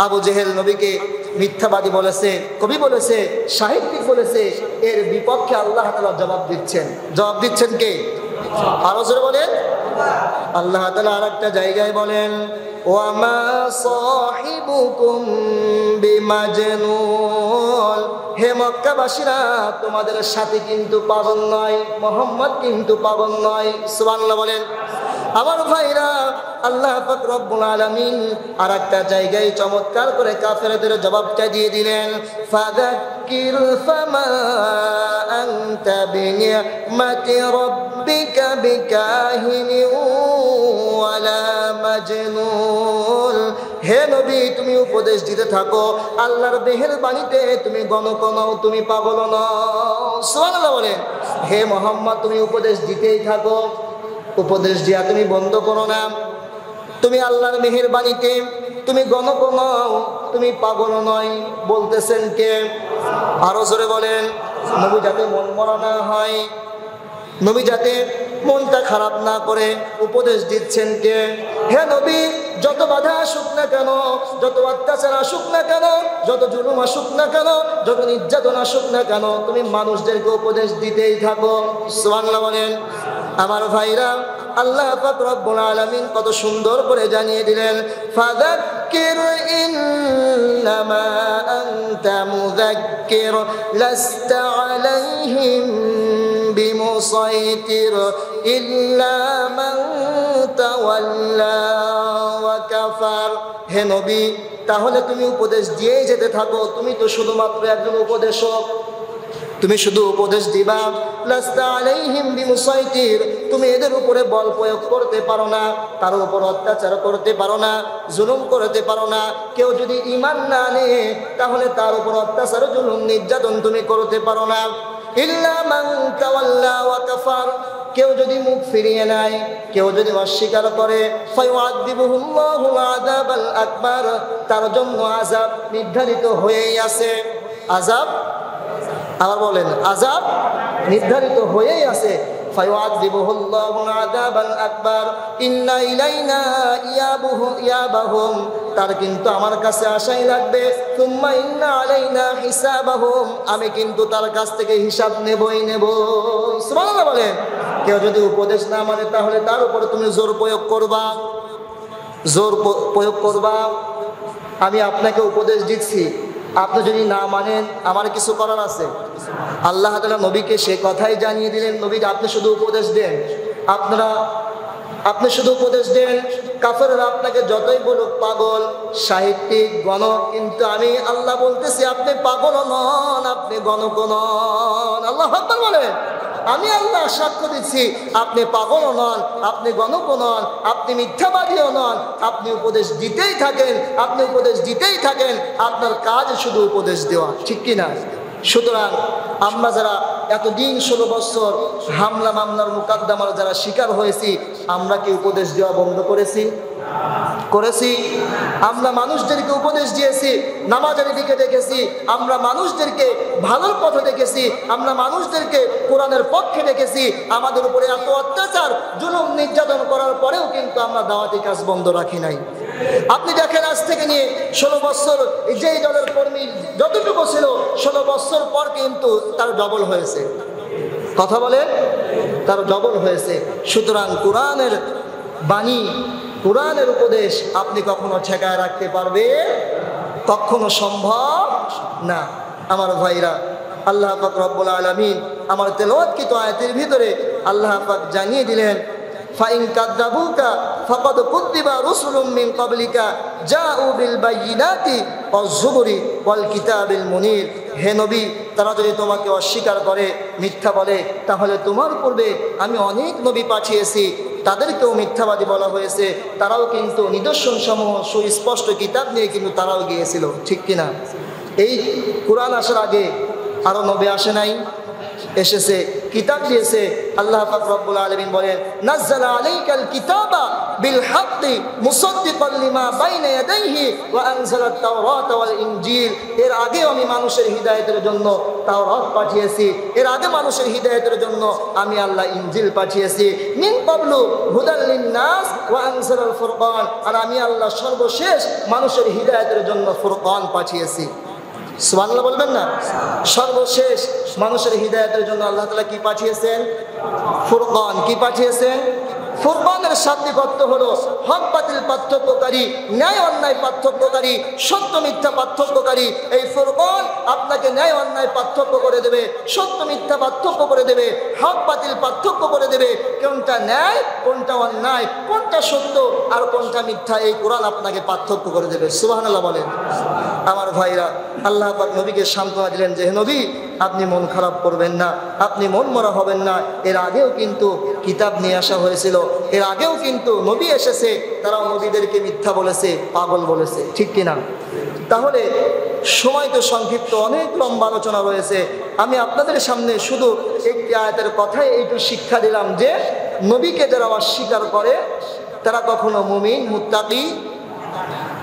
আবু জেহেল নবীকে মিথ্যাবাদী বলেছে, কবি বলেছে, সাহিত্যিক বলেছে, এর বিপক্ষে আল্লাহ তাআলা জবাব দিচ্ছেন। জবাব দিচ্ছেন কে? আরো জোরে বলেন। আল্লাহ তাআলা আরেকটা জায়গায় বলেন, ওয়া মা সাহিবুকুম বিমাজনুন, হে মক্কাবাসীরা, তোমাদের সাথে কিন্তু পাগল নয়, মুহাম্মদ কিন্তু পাগল নয়। সুবহানাল্লাহ বলেন। আমার ভাইরা, আল্লাহ পাক রব্বুল আলামিন আরেকটা জায়গায় চমৎকার করে কাফেরদের জবাবটা দিয়ে দিলেন, ফাযাক্কির ফামা আনতা বিনিআমাতি রাব্বিকা বিকাহিনিন ওয়ালা মাজনুন। হে নবী, তুমি উপদেশ দিতে থাকো, আল্লাহর মেহেরবানিতে তুমি গণক নও, তুমি পাগল নও। সুবহানাল্লাহ বলেন। হে মুহাম্মদ, তুমি উপদেশ দিতেই থাকো, উপদেশ দিয়া তুমি বন্ধ করো না। তুমি আল্লাহর মেহেরবানিতে তুমি গণক নও, তুমি পাগল নয়। বলতেছেন কে? আরো জোরে বলেন। নবী যাতে মন মরা না হয়, নবী যাতে মনটা খারাপ না করে উপদেশ দিচ্ছেন কে? হে নবী, যত বাধা আসুক না কেন, যত অত্যাচার আসুক না কেন, যত জুলুম আসুক না কেন, যত নির্যাতন আসুক না কেন, তুমি মানুষদেরকে উপদেশ দিতেই থাকো। সুবহানাল্লাহ বলেন। আমার ভাইরা, আল্লাহ পাক রব্বুল আলামিন কত সুন্দর করে জানিয়ে দিলেন, ফাযাক্কির ইন্নামা আনতা মুযাক্কির লাস্তা আলাইহিম বিমুসাইতির ইল্লা মান তাওয়াল্লা ওয়া গাফার। হে নবী, তাহলে তুমি উপদেশ দিয়েই যেতে থাকো, তুমি তো শুধুমাত্র একজন উপদেশক, তুমি শুধু উপদেশ দিবা। লাস্তা আলাইহিম বিমুসাইতির, তুমি এদের উপরে বল প্রয়োগ করতে পারো না, তার উপর অত্যাচার করতে পারো না, জুলুম করতে পারো না। কেউ যদি ঈমান না আনে তাহলে তার উপর অত্যাচার, জুলুম, নির্যাতন তুমি করতে পারো না। ইল্লা মান তাওয়াল্লা ওয়া কাফার, কেউ যদি মুখ ফিরিয়ে নেয়, কেউ যদি অস্বীকার করে, ফায়ুআযিবুহুল্লাহুল আযাবাল আকবার, তার জন্য আযাব নির্ধারিত হয়েই আছে। আযাব, আবার বলেন, আযাব নির্ধারিত হয়েই আছে। ফায়ুআযিবুহুল্লাহুল আযাবাল আকবার ইন্না ইলাইনা ইয়াবাহুম, তার কিন্তু আমার কাছে আসাই লাগবে। সুম্মা ইন্না আলাইনা হিসাবাহুম, আমি কিন্তু তার কাছ থেকে হিসাব নেবই নেব। সুবহানাল্লাহ বলেন। কেউ যদি উপদেশ না মানে তাহলে তার উপরে তুমি জোর প্রয়োগ করবা, জোর প্রয়োগ করবা। আমি আপনাকে উপদেশ দিচ্ছি, আপনি যদি না মানেন আমার কিছু করার আছে? আল্লাহ তাআলা নবীকে সে কথাই জানিয়ে দিলেন, নবী আপনি শুধু উপদেশ দেন, আপনি শুধু উপদেশ দেন। কাফেররা আপনাকে যতই বলুক পাগল, সাহিত্যিক, গণক, কিন্তু আমি আল্লাহ বলতেছি আপনি পাগল নন, আপনি গণক নন। আল্লাহু আকবার বলেন। আমি আল্লাহ সাক্ষ্য দিচ্ছি, আপনি পাগল নন, আপনি গণক নন, আপনি মিথ্যাবাদীও নন। আপনি উপদেশ দিতেই থাকেন, আপনি উপদেশ দিতেই থাকেন, আপনার কাজ শুধু উপদেশ দেওয়া, ঠিক কিনা? সুতরাং আমরা যারা এতদিন 16 বছর হামলা মামলার মুকদ্দমার যারা শিকার হয়েছি, আমরা কি উপদেশ দেওয়া বন্ধ করেছি? করেছি। আমরা মানুষদেরকে উপদেশ দিয়েছি, নামাজের দিকে ডেকেছি, আমরা মানুষদেরকে ভালোর পথে ডেকেছি, আমরা মানুষদেরকে কোরআনের পক্ষে ডেকেছি। আমাদের উপরে এত অত্যাচার, জুলুম, নির্যাতন করার পরেও কিন্তু আমরা দাওয়াতি কাজ বন্ধ রাখি নাই। আপনি দেখেন, আজ থেকে নিয়ে 16 বছর যেই দলের কর্মী যতটুকু ছিল, 16 বছর পর কিন্তু তার ডবল হয়েছে। কথা বলেন, তার ডবল হয়েছে। সুতরাং কোরআনের বাণী, কোরআনের উপদেশ আপনি কখনো ঠেকায় রাখতে পারবে? কখনো সম্ভব না। আমার ভাইরা, আল্লাহ পাক রব্বুল আলামিন আমার তেলাওয়াতকৃত আয়াতের ভিতরে আল্লাহ পাক জানিয়ে দিলেন, ফাইন কাযযাবুকা ফাকাদ কুযযিবা রাসূলুম মিন ক্বাবলিকা জাউ বিল বায়িনাতি ওয়াজ-যুবুরি ওয়াল কিতাবিল মুনির। হে নবী, তারা যদি তোমাকে অস্বীকার করে, মিথ্যা বলে, তাহলে তোমার পূর্বে আমি অনেক নবী পাঠিয়েছি, তাদেরকেও মিথ্যাবাদী বলা হয়েছে। তারাও কিন্তু নিদর্শন সমূহ সুস্পষ্ট কিতাব নিয়ে কিন্তু তারাও গিয়েছিল, ঠিক কিনা? এই কোরআন আসার আগে আরো নবী আসে নাই? এসেছে, কিতাব দিয়েছে। আল্লাহ পাক রব্বুল আলামিন বলেন, নাযালা আলাইকাল কিতাবা বিল হাক্কি মুসাদ্দিকাল লিমা বাইনা ইয়াদাইহি ওয়া আনজালাত তাওরাতা ওয়াল ইনজিল। এর আগে আমি মানুষের হিদায়াতের জন্য তাওরাত পাঠিয়েছি, এর আগে মানুষের হিদায়াতের জন্য আমি আল্লাহ ইনজিল পাঠিয়েছি। মিন ক্বাবলু হুদাল লিন-নাস ওয়া আনজালাল ফুরকান, আর আমি আল্লাহ সর্বশেষ মানুষের হিদায়াতের জন্য ফুরকান পাঠিয়েছি। সুবহানাল্লাহ বলবেন না? সর্বশেষ মানুষের হিদায়াতের জন্য আল্লাহ তাআলা কি পাঠিয়েছেন? ফুরকান। কি পাঠিয়েছেন? ফুরকানের শাব্দিক অর্থ হলো হক বাতিল পার্থক্যকারী, ন্যায় অন্যায় পার্থক্যকারী, সত্য মিথ্যা পার্থক্যকারী। এই ফুরকান আপনাকে ন্যায় অন্যায় পার্থক্য করে দেবে, সত্য মিথ্যা পার্থক্য করে দেবে, হক বাতিল পার্থক্য করে দেবে, কোনটা ন্যায় কোনটা অন্যায়, কোনটা সত্য আর কোনটা মিথ্যা, এই কোরআন আপনাকে পার্থক্য করে দেবে। সুবহানাল্লাহ বলেন। আমার ভাইরা, আল্লাহ পাক নবীকে সান্ত্বনা দিলেন যে, হে নবী, আপনি মন খারাপ করবেন না, আপনি মন মরা হবেন না। এর আগেও কিন্তু কিতাব নিয়ে আসা হয়েছিল, এর আগেও কিন্তু নবী এসেছে, তারাও নবীদেরকে মিথ্যা বলেছে, পাগল বলেছে, ঠিক কিনা? তাহলে সময় তো সংক্ষিপ্ত, অনেক লম্বা আলোচনা রয়েছে। আমি আপনাদের সামনে শুধু একটি আয়াতের কথাই এইটু শিক্ষা দিলাম যে, নবীকে যারা অস্বীকার করে তারা কখনো মুমিন মুত্তাকি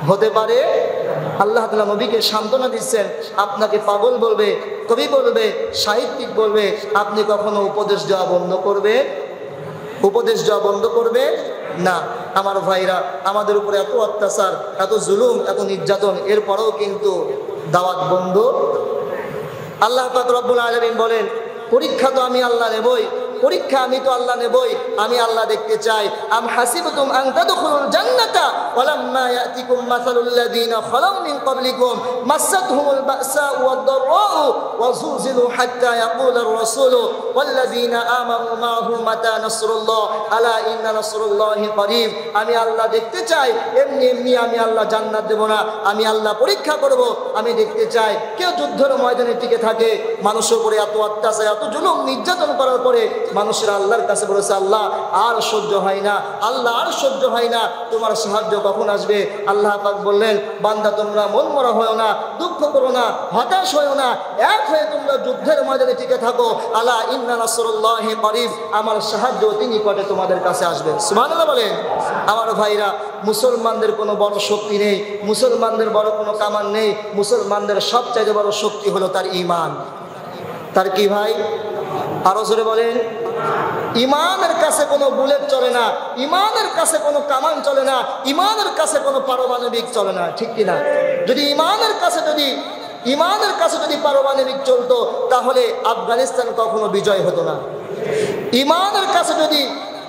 হতে পারে। আল্লাহ তাআলা নবীকে সান্ত্বনা দিচ্ছেন, আপনাকে পাগল বলবে, কবি বলবে, সাহিত্যিক বলবে, আপনি কখনো উপদেশ দেওয়া বন্ধ করবে? উপদেশ দেওয়া বন্ধ করবে না। আমার ভাইরা, আমাদের উপরে এত অত্যাচার, এত জুলুম, এত নির্যাতন, এরপরেও কিন্তু দাওয়াত বন্ধ। আল্লাহ পাক রব্বুল আলামিন বলেন, পরীক্ষা তো আমি আল্লাহ নেবই, পরীক্ষা আমি তো আল্লাহ নেবই, আমি আল্লাহ দেখতে চাই। আম হাসিবতুম আন তাদখুলুল জান্নাতা ওয়ালাম্মা ইয়াতিকুম মাসালুল লাযিনা খালাউ মিন ক্বাবলিকুম মাসাতহুমুল বা'সাউ ওয়াদ-দাররাউ ওয়া যুলজিলু হাত্তা ইয়াকুলার রাসূলু ওয়াল লাযিনা আমানু মা'হু মাতা নাসরুল্লাহ আলা ইন্না নাসরুল্লাহি করিব। আমি আল্লাহ দেখতে চাই, এমনি এমনি আমি আল্লাহ জান্নাত দেব না, আমি আল্লাহ পরীক্ষা করব। আমি দেখতে চাই কেউ যুদ্ধের ময়দানে টিকে থাকে, মানুষের উপরে এত অত্যাচার এত জুলুম নির্যাতন করার পরে মানুষের আল্লাহর কাছে বলেছে, আল্লাহ আর সহ্য হয় না, আল্লাহ আর সহ্য হয় না, তোমার সাহায্য কখন আসবে? আল্লাহ পাক বললেন, বান্দা তোমরা মন মরা হয়েও না, দুঃখ করো না, হতাশ হয়েও না, এক হয়ে তোমরা যুদ্ধের ময়দানে টিকে থাকো। আলা ইন্না নাসরুল্লাহি করিব, আমার সাহায্য অতি নিকটে তোমাদের কাছে আসবে। সুবহানাল্লাহ বলেন। আমার ভাইরা, মুসলমানদের কোনো বড় শক্তি নেই, মুসলমানদের বড় কোনো কামান নেই, মুসলমানদের সবচাইতে বড় শক্তি হলো তার ঈমান। তার কি ভাই? আরো জোরে বলেন। ইমানের কাছে কোনো বুলেট চলে না, ইমানের কাছে কোনো কামান চলে না, ইমানের কাছে কোনো পারমাণবিক চলে না, ঠিক কিনা? যদি ইমানের কাছে যদি পারমাণবিক চলতো তাহলে আফগানিস্তান কখনো বিজয় হতো না। ইমানের কাছে যদি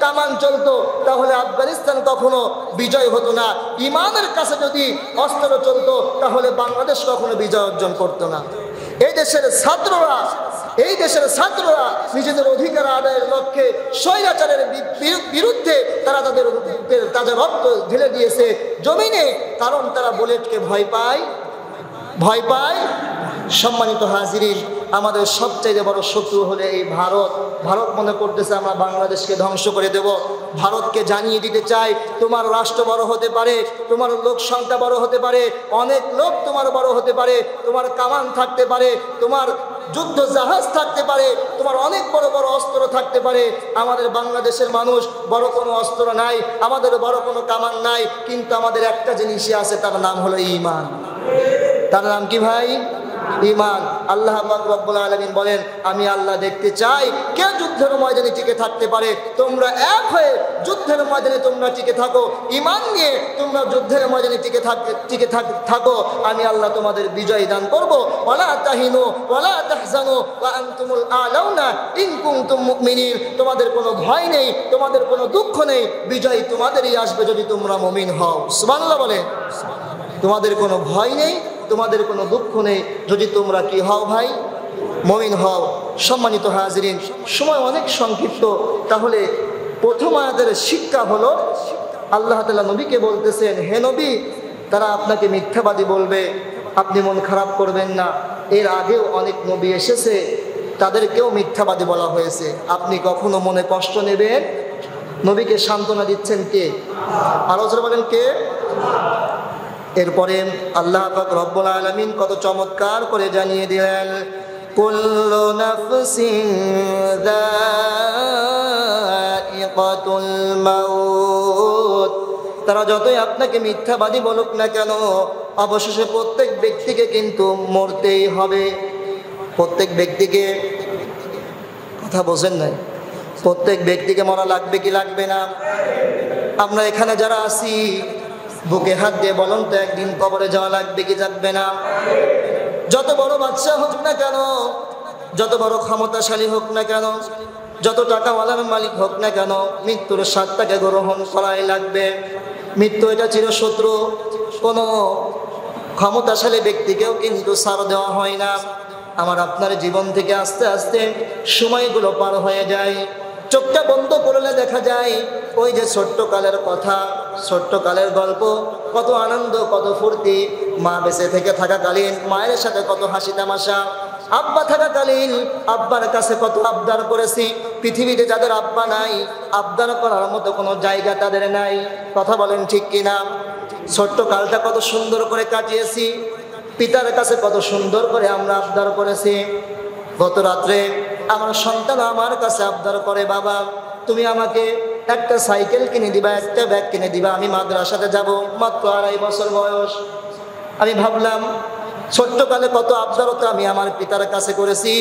কামান চলতো তাহলে আফগানিস্তান কখনো বিজয় হতো না। ইমানের কাছে যদি অস্ত্র চলতো তাহলে বাংলাদেশ কখনো বিজয় অর্জন করতো না। এই দেশের ছাত্ররা নিজেদের অধিকার আদায়ের লক্ষ্যে স্বৈরাচারের বিরুদ্ধে তারা তাদের রক্ত ঢেলে দিয়েছে জমিনে, কারণ তারা বুলেটকে ভয় পায়। সম্মানিত হাজিরিন, আমাদের সবচেয়ে বড় শত্রু হলে এই ভারত। ভারত মনে করতেছে আমরা বাংলাদেশকে ধ্বংস করে দেব। ভারতকে জানিয়ে দিতে চাই, তোমার রাষ্ট্র বড় হতে পারে, তোমার লোক সংখ্যা বড় হতে পারে, অনেক লোক তোমার বড় হতে পারে, তোমার কামান থাকতে পারে, তোমার যুদ্ধ জাহাজ থাকতে পারে, তোমার অনেক বড় বড় অস্ত্র থাকতে পারে। আমাদের বাংলাদেশের মানুষ বড় কোনো অস্ত্র নাই, আমাদের বড় কোনো কামান নাই, কিন্তু আমাদের একটা জিনিসই আছে, তার নাম হলো ঈমান। তার নাম কি ভাই? ঈমান। আল্লাহ পাক রব্বুল আলামিন বলেন, আমি আল্লাহ দেখতে চাই কে যুদ্ধের ময়দানে টিকে থাকতে পারে। তোমরা এক হয়ে যুদ্ধের ময়দানে তোমরা টিকে থাকো, ঈমান নিয়ে তোমরা যুদ্ধের ময়দানে টিকে থাকো, আমি আল্লাহ তোমাদের বিজয় দান করব। ওয়ালা তাহিনু ওয়ালা তাহজানু ওয়া আনতুমুল আলাউনা ইন কুনতুম মুমিনিন। তোমাদের কোনো ভয় নেই, তোমাদের কোনো দুঃখ নেই, বিজয় তোমাদেরই আসবে যদি তোমরা মুমিন হও। সুবহানাল্লাহ বলেন। তোমাদের কোনো ভয় নেই, তোমাদের কোনো দুঃখ নেই, যদি তোমরা কি হও ভাই? মুমিন হও। সম্মানিত হাজিরিন, সময় অনেক সংক্ষিপ্ত, তাহলে প্রথম আয়াতের শিক্ষা হলো, আল্লাহ তাআলা নবীকে বলতেছেন, হে নবী, তারা আপনাকে মিথ্যাবাদী বলবে, আপনি মন খারাপ করবেন না। এর আগেও অনেক নবী এসেছে, তাদেরকেও মিথ্যাবাদী বলা হয়েছে, আপনি কখনো মনে কষ্ট নেবেন। নবীকে সান্ত্বনা দিচ্ছেন কে? আলোচনা বলেন কে? এরপরে আল্লাহ পাক রব্বুল আলামিন কত চমৎকার করে জানিয়ে দিলেন, কুল্লু নাফসিন যায়িকাতুল মাউত। তারা যতই আপনাকে মিথ্যাবাদী বলুক না কেন, অবশেষে প্রত্যেক ব্যক্তিকে কিন্তু মরতেই হবে। প্রত্যেক ব্যক্তিকে, কথা বোঝেন নাই, প্রত্যেক ব্যক্তিকে মরা লাগবে কি লাগবে না? আমরা এখানে যারা আছি, বুকে হাত দিয়ে বলুন তো, একদিন কবরে যাওয়া লাগবে কি লাগবে না? যত বড় বাদশা হোক না কেন, যত বড় ক্ষমতাশালী হোক না কেন, যত টাকাওয়ালার মালিক হোক না কেন, মৃত্যুর স্বাদটাকে গ্রহণ করাই লাগবে। মৃত্যু এটা চিরশত্রু, কোনো ক্ষমতাশালী ব্যক্তিকেও কিন্তু ছাড় দেওয়া হয় না। আমার আপনার জীবন থেকে আস্তে আস্তে সময়গুলো পার হয়ে যায়। চোখটা বন্ধ করলে দেখা যায় ওই যে ছোট্টকালের কথা, ছোট্টকালের গল্প, কত আনন্দ, কত ফুর্তি। মা বেঁচে থেকে থাকাকালীন মায়ের সাথে কত হাসি তামাশা, আব্বা থাকাকালীন আব্বার কাছে কত আবদার করেছি। পৃথিবীতে যাদের আব্বা নাই, আবদার করার মতো কোনো জায়গা তাদের নাই। কথা বলেন ঠিক কিনা? ছোট্টকালটা কত সুন্দর করে কাটিয়েছি, পিতার কাছে কত সুন্দর করে আমরা আবদার করেছি। গত রাত্রে আমার সন্তান আমার কাছে আবদার করে, বাবা তুমি আমাকে একটা সাইকেল কিনে দিবা, একটা ব্যাগ কিনে দিবা, আমি মাদ্রাসাতে যাব। মাত্র 2.5 বছর বয়স। আমি ভাবলাম ছোট্টকালে কত আবদারতা আমি আমার পিতার কাছে করেছি।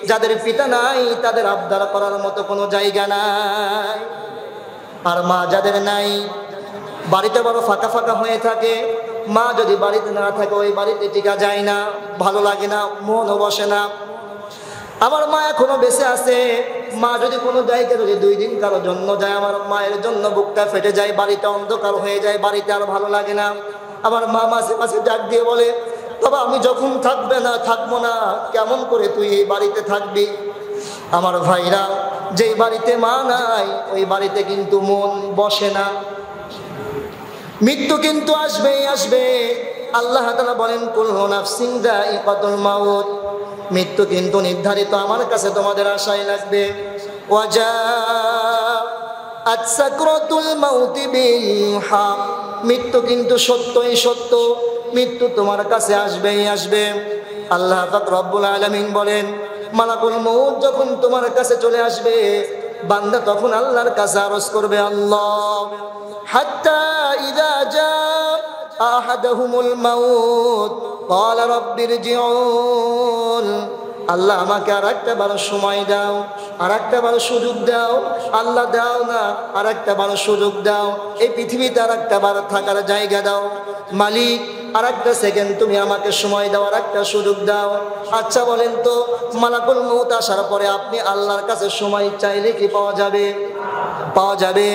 যাদের পিতা নাই তাদের আবদার করার মতো কোনো জায়গা নাই। আর মা যাদের নাই, বাড়িতে বড় ফাঁকা ফাঁকা হয়ে থাকে। মা যদি বাড়িতে না থাকে, ওই বাড়িতে টিকা যায় না, ভালো লাগে না, মনও বসে না। আমার মা এখনো বেঁচে আছে, মা যদি কোনো জায়গায় যদি 2 দিন কারো জন্য যায়, আমার মায়ের জন্য বুকটা ফেটে যায়, বাড়িটা অন্ধকার হয়ে যায়, বাড়িতে আর ভালো লাগে না। আমার মা মাঝে মাঝে ডাক দিয়ে বলে, বাবা আমি যখন থাকবো না, কেমন করে তুই এই বাড়িতে থাকবি? আমার ভাইরা, যেই বাড়িতে মা নাই ওই বাড়িতে কিন্তু মন বসে না। মৃত্যু কিন্তু আসবেই আসবে। আল্লাহ তাআলা বলেন, কুল্লু নাফসিন যায়িকাতুল মাউত, মৃত্যু কিন্তু নির্ধারিত, আমার কাছে তোমাদের আশায় লাগবে। ওয়াজাআত সাকরাতুল মাউতি বিল হক, মৃত্যু কিন্তু সত্যই সত্য, মৃত্যু তোমার কাছে আসবেই আসবে। আল্লাহ পাক রব্বুল আলামিন বলেন, মালাকুল মউত যখন তোমার কাছে চলে আসবে, বান্দা তখন আল্লাহর কাছে আরজ করবে, আল্লাহ হাত্তা ইযা জাআ আহাদাহুমুল মাউত ক্বালা রাব্বিরজিউন, আল্লাহ আমাকে আর একটা বার সময় দাও, আর একটা বার সুযোগ দাও। আল্লাহ দাও না, আর একটা বার সুযোগ দাও, এই পৃথিবীতে আর একটা বার থাকার জায়গা দাও। মালিক আর একটা সেকেন্ড তুমি আমাকে সময় দাও, আর একটা সুযোগ দাও। আচ্ছা বলেন তো, মালাকুল মউত আসার পরে আপনি আল্লাহর কাছে সময় চাইলে কি পাওয়া যাবে? পাওয়া যাবে।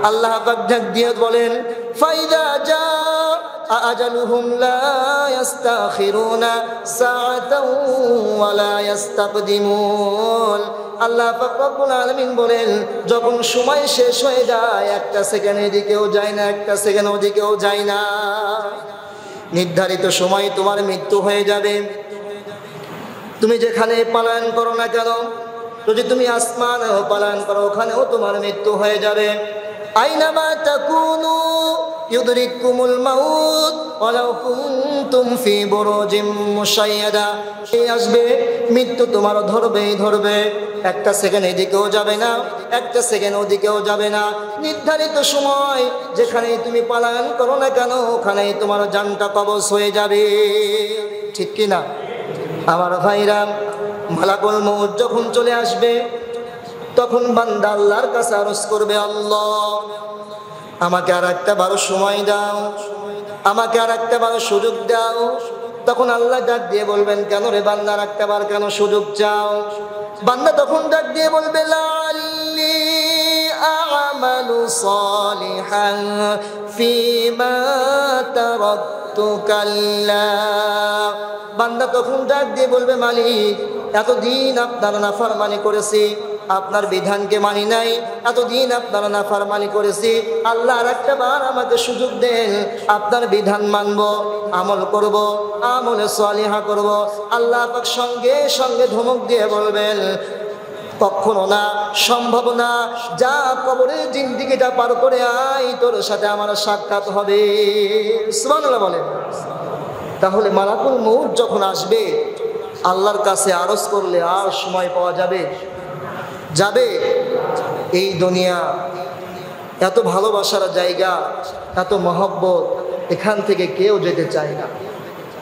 আল্লাহ পাক ডাক দিয়ে বলেন, ফাইদা জা আজালুহুম লা ইস্তাখিরুনা সাআতাও ওয়া লা ইস্তাকদিমুন। আল্লাহ পাক রব্বুল আলামিন বলেন, যখন সময় শেষ হয়ে যায়, একটা সেকেন্ড এদিকেও যায় না, একটা সেকেন্ড ওদিকেও যায় না। নির্ধারিত সময় তোমার মৃত্যু হয়ে যাবে। তুমি যেখানে পালায়ন করো না কেন, যদি তুমি আসমানেও পালায়ন করো, ওখানেও তোমার মৃত্যু হয়ে যাবে। আইনামা তাকুনু ইউদরিকুমুল মাউত ওয়ালাউ কুনতুম ফি বুরুজিম মুশাইয়াদা, এই আসবে, মৃত্যু তোমার ধরবেই ধরবে। একটা সেকেন্ড এদিকেও যাবে না, একটা সেকেন্ড ওদিকেও যাবে না। নির্ধারিত সময় যেখানেই তুমি পালায়ন করো না কেন, ওখানেই তোমার জানটা কবজ হয়ে যাবে। ঠিক কি না আমার ভাইরা? মালাকুল মউত যখন চলে আসবে, তখন বান্দা আল্লাহর কাছে আরজ করবে, আল্লাহ আমাকে আর একটা বার সময় দাও, আমাকে আর একটা বার সুযোগ দাও। তখন আল্লাহ ডাক দিয়ে বলবেন, কেন রে বান্দা আর একটা বার কেন সুযোগ চাও? বান্দা তখন ডাক দিয়ে বলবে, লাআল্লি আ'মালু সালিহান ফীমা তারাকতু কাল্লা। বান্দা তখন ডাক দিয়ে বলবে, মালিক এতদিন আপনার নাফরমানি করেছি, আপনার বিধানকে মানি নাই, এতদিন আপনার নাফরমানি করেছি, আল্লাহ আর একটা বার আমাকে সুযোগ দেন, আপনার বিধান মানব, আমল করব, আমলে সালিহা করব। আল্লাহ পাক সঙ্গে সঙ্গে ধমক দিয়ে বলবেন, কখনো না, সম্ভব না, যা কবরের জিন্দেগিটা পার করে আয়, তোর সাথে আমার সাক্ষাৎ হবে। সুবহানাল্লাহ বলেন। তাহলে মালাকুল মউত যখন আসবে, আল্লাহর কাছে আরজ করলে আর সময় পাওয়া যাবে? যাবে। এই দুনিয়া এত ভালোবাসার জায়গা, এত মহব্বত, এখান থেকে কেউ যেতে চায় না,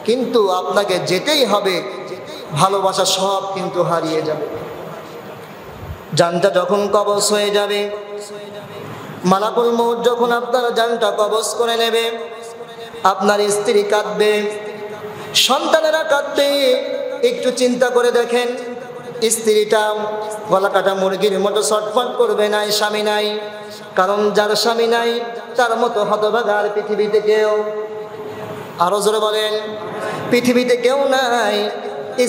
কিন্তু আপনাকে যেতেই হবে। ভালোবাসা সব কিন্তু হারিয়ে যাবে। জানটা যখন কবজ হয়ে যাবে, মালাকুল মউত যখন আপনার জানটা কবজ করে নেবে, আপনার স্ত্রী কাঁদবে, সন্তানেরা কাঁদবে। একটু চিন্তা করে দেখেন, স্ত্রীটা গলা কাটা মুরগির মতো ছটফট করবে, নাই স্বামী নাই। কারণ যার স্বামী নাই তার মতো হতভাগা আর পৃথিবীতে কেউ, আরো জোরে বলেন, পৃথিবীতে কেউ নাই।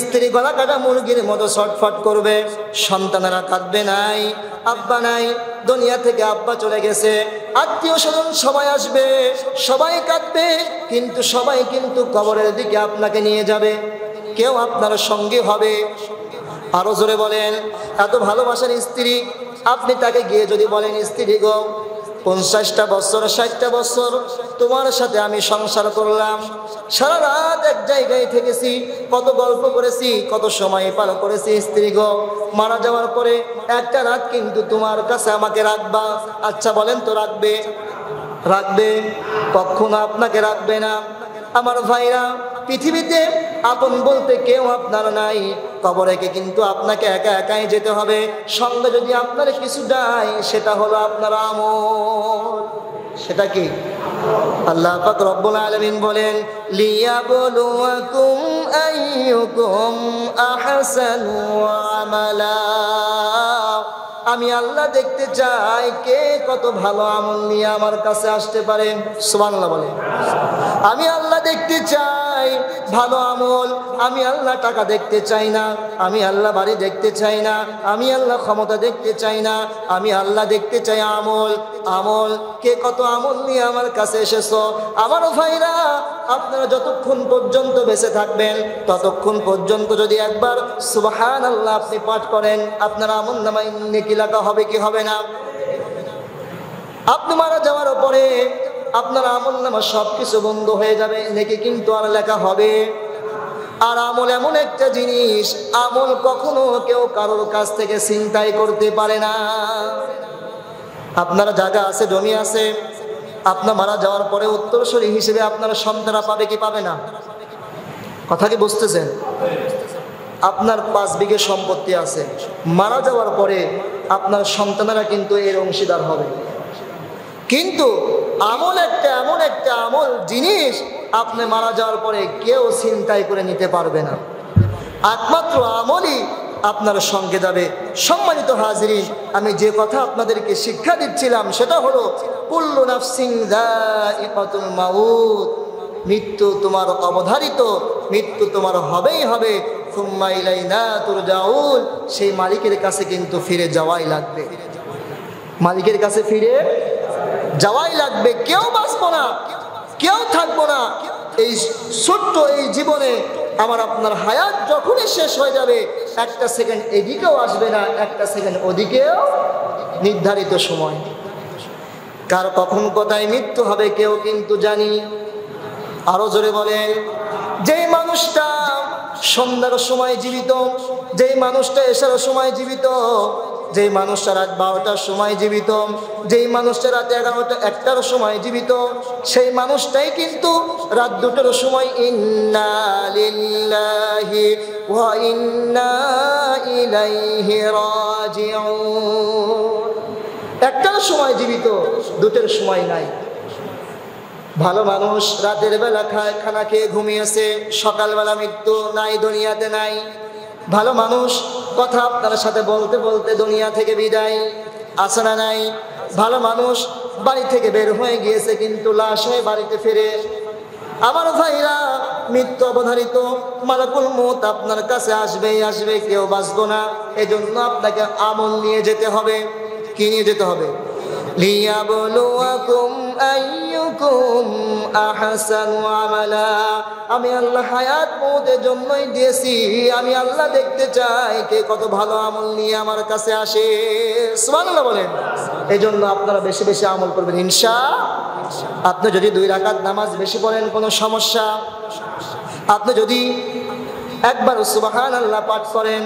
স্ত্রী গলা কাটা মুরগির মতো ছটফট করবে, সন্তানেরা কাঁদবে, নাই আব্বা নাই, দুনিয়া থেকে আব্বা চলে গেছে। আত্মীয় স্বজন সবাই আসবে, সবাই কাঁদবে, কিন্তু সবাই কিন্তু কবরের দিকে আপনাকে নিয়ে যাবে, কেউ আপনার সঙ্গী হবে। আরো জোরে বলেন, এত ভালোবাসার স্ত্রী, আপনি তাকে গিয়ে যদি বলেন, স্ত্রী গো 50টা বছর 60টা বছর তোমার সাথে আমি সংসার করলাম, সারা রাত এক জায়গায় থেকেছি, কত গল্প করেছি, কত সময় পার করেছি, স্ত্রী গো মারা যাওয়ার পরে একটা রাত কিন্তু তোমার কাছে আমাকে রাখবা। আচ্ছা বলেন তো রাখবে? রাখবে? কখনো আপনাকে রাখবে না। আমার ভাইরা, পৃথিবীতে আপন বলতে কেউ আপনার নাই, কবরেকে কিন্তু আপনাকে একা একাই যেতে হবে। সঙ্গে যদি আপনার কিছু দেয়, সেটা হলো আপনার আমল। সেটা কি? আল্লাহ পাক রব্বুল আলামিন বলেন, লিয়াবলুয়াকুম আইয়ুকুম আহসানু আমালা। আমি আল্লাহ দেখতে চাই কে কত ভালো আমল নিয়ে আমার কাছে আসতে পারে। সুবহানাল্লাহ বলে। আমি আল্লাহ দেখতে চাই ভালো আমল। আমি আল্লাহ টাকা দেখতে চাই না, আমি আল্লাহ বাড়ি দেখতে চাই না, আমি আল্লাহ ক্ষমতা দেখতে চাই না, আমি আল্লাহ দেখতে চাই আমল। আমল কে কত আমল নিয়ে আমার কাছে এসেছো। আমার ভাইরা, আপনারা যতক্ষণ পর্যন্ত বেঁচে থাকবেন ততক্ষণ পর্যন্ত যদি একবার সুবহানাল্লাহ আপনি পাঠ করেন, আপনার আমলনামায় নেকি লেখা হবে কি হবে না? আপনি মারা যাওয়ার পরে আপনার আমলনামা সবকিছু বন্ধ হয়ে যাবে, নেকি কিন্তু আর লেখা হবে। আর আমল এমন একটা জিনিস, আমল কখনো কেউ কারোর কাছ থেকে ছিনতাই করতে পারে না। আপনার জায়গা আছে, জমি আছে, আপনার মারা যাওয়ার পরে উত্তরসূরি হিসেবে আপনার সন্তানরা পাবে কি পাবে না? কথা কি বুঝতেছেন? আপনার 5 বিঘে সম্পত্তি আছে, মারা যাওয়ার পরে আপনার সন্তানেরা কিন্তু এর অংশীদার হবে। কিন্তু আমল একটা এমন একটা আমল জিনিস, আপনি মারা যাওয়ার পরে কেউ ছিনতাই করে নিতে পারবে না। একমাত্র আমলই আপনার সঙ্গে যাবে। সম্মানিত হাজিরিন, আমি যে কথা আপনাদেরকে শিক্ষা দিচ্ছিলাম সেটা হলো কুল্লু নাফসিন যায়িকাতুল মাউত। মৃত্যু তোমার অবধারিত, মৃত্যু তোমার হবেই হবে। সুম্মা ইলাইনা তুরজাউন। সেই মালিকের কাছে কিন্তু ফিরে যাওয়াই লাগবে, মালিকের কাছে ফিরে যাওয়াই লাগবে। কেউ বাঁচবো না, কেউ থাকবো না। এই ছোট্ট এই জীবনে আমার আপনার হায়াত যখনই শেষ হয়ে যাবে, একটা সেকেন্ড এদিকেও আসবে না, একটা সেকেন্ড ওদিকেও। নির্ধারিত সময়, কার কখন কোথায় মৃত্যু হবে কেউ কিন্তু জানি। আরো জোরে বলেন। যেই মানুষটা সন্ধ্যার সময় জীবিত, যেই মানুষটা এশার সময় জীবিত, যেই মানুষটা রাত 12টার সময় জীবিত, যেই মানুষটা রাত 11টা 1টার সময় জীবিত, সেই মানুষটাই কিন্তু রাত 2টার সময় ইন্না লিল্লাহি ওয়া ইন্না ইলাইহি রাজিউন। 1টার সময় জীবিত, 2টার সময় নাই। ভালো মানুষ রাতের বেলা খানা খেয়ে ঘুমিয়েছে, সকালবেলা মৃত্যু নাই, দুনিয়াতে নাই। ভালো মানুষ কথা আপনার সাথে বলতে বলতে দুনিয়া থেকে বিদায়, আসে না নাই? ভালো মানুষ বাড়ি থেকে বের হয়ে গিয়েছে কিন্তু লাশ হয়ে বাড়িতে ফিরে। আমার ভাইরা, মৃত্যু অবধারিত, মালাকুল মউত আপনার কাছে আসবেই আসবে, কেউ বাঁচবো না। এজন্য আপনাকে আমল নিয়ে যেতে হবে। কি নিয়ে যেতে হবে? লিয়াবলুয়াকুম আইয়ুকুম আহসানু আমালা। আমি আল্লাহ হায়াত মউতের জন্যই দিয়েছি। আমি আল্লাহ দেখতে চাই কে কত ভালো আমল নিয়ে আমার কাছে আসে। সুবহানাল্লাহ বলেন। এজন্য আপনারা বেশি বেশি আমল করবেন ইনশাআল্লাহ। আপনি যদি 2 রাকাত নামাজ বেশি পড়েন কোনো সমস্যা, আপনি যদি একবার সুবহানাল্লাহ পাঠ করেন,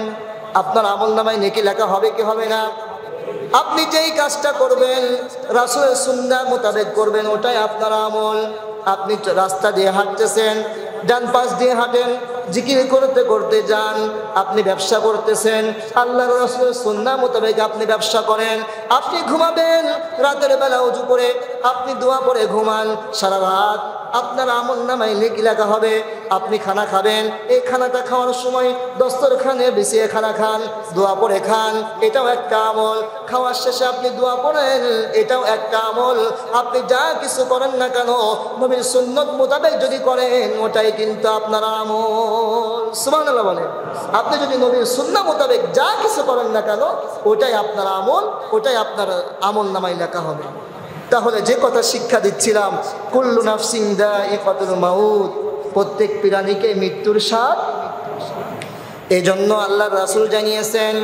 আপনার আমলনামায় নেকি লেখা হবে কি হবে না? আপনি যেই কাজটা করবেন রাসূলের সুন্নাহ মোতাবেক করবেন, ওটাই আপনার আমল। আপনি রাস্তা দিয়ে হাঁটতেছেন, ডান পাশ দিয়ে হাঁটেন, জিকির করতে করতে যান। আপনি ব্যবসা করতেছেন, আল্লাহর রাসূলের সুন্নাহ মোতাবেক আপনি ব্যবসা করেন। আপনি ঘুমাবেন, রাতের বেলা ওযু করে আপনি দোয়া পড়ে ঘুমান, সারা রাত আপনার আমলনামায় নেকি লেখা হবে। আপনি খানা খাবেন, এই খানাটা খাওয়ার সময় দস্তরখানে বিছিয়ে খানা খান, দোয়া পড়ে খান, এটাও একটা আমল। খাওয়ার শেষে আপনি দোয়া পড়েন, এটাও একটা আমল। আপনি যা কিছু করেন না কেন নবীর সুন্নত মোতাবেক যদি করেন, ওটাই কিন্তু আপনার আমল। সুবহানাল্লাহ বলেন। আপনি যদি নবীর সুন্নাহ মোতাবেক যা কিছু করেন না কেন, ওটাই আপনার আমল, ওটাই আপনার আমলনামায় লেখা হবে। তাহলে যে কথা শিক্ষা দিচ্ছিলাম, কুল্লু নাফসিন যায়িকাতুল মাউত, প্রত্যেক প্রাণীকে মৃত্যুর স্বাদ। এজন্য আল্লাহর রাসূল জানিয়েছেন,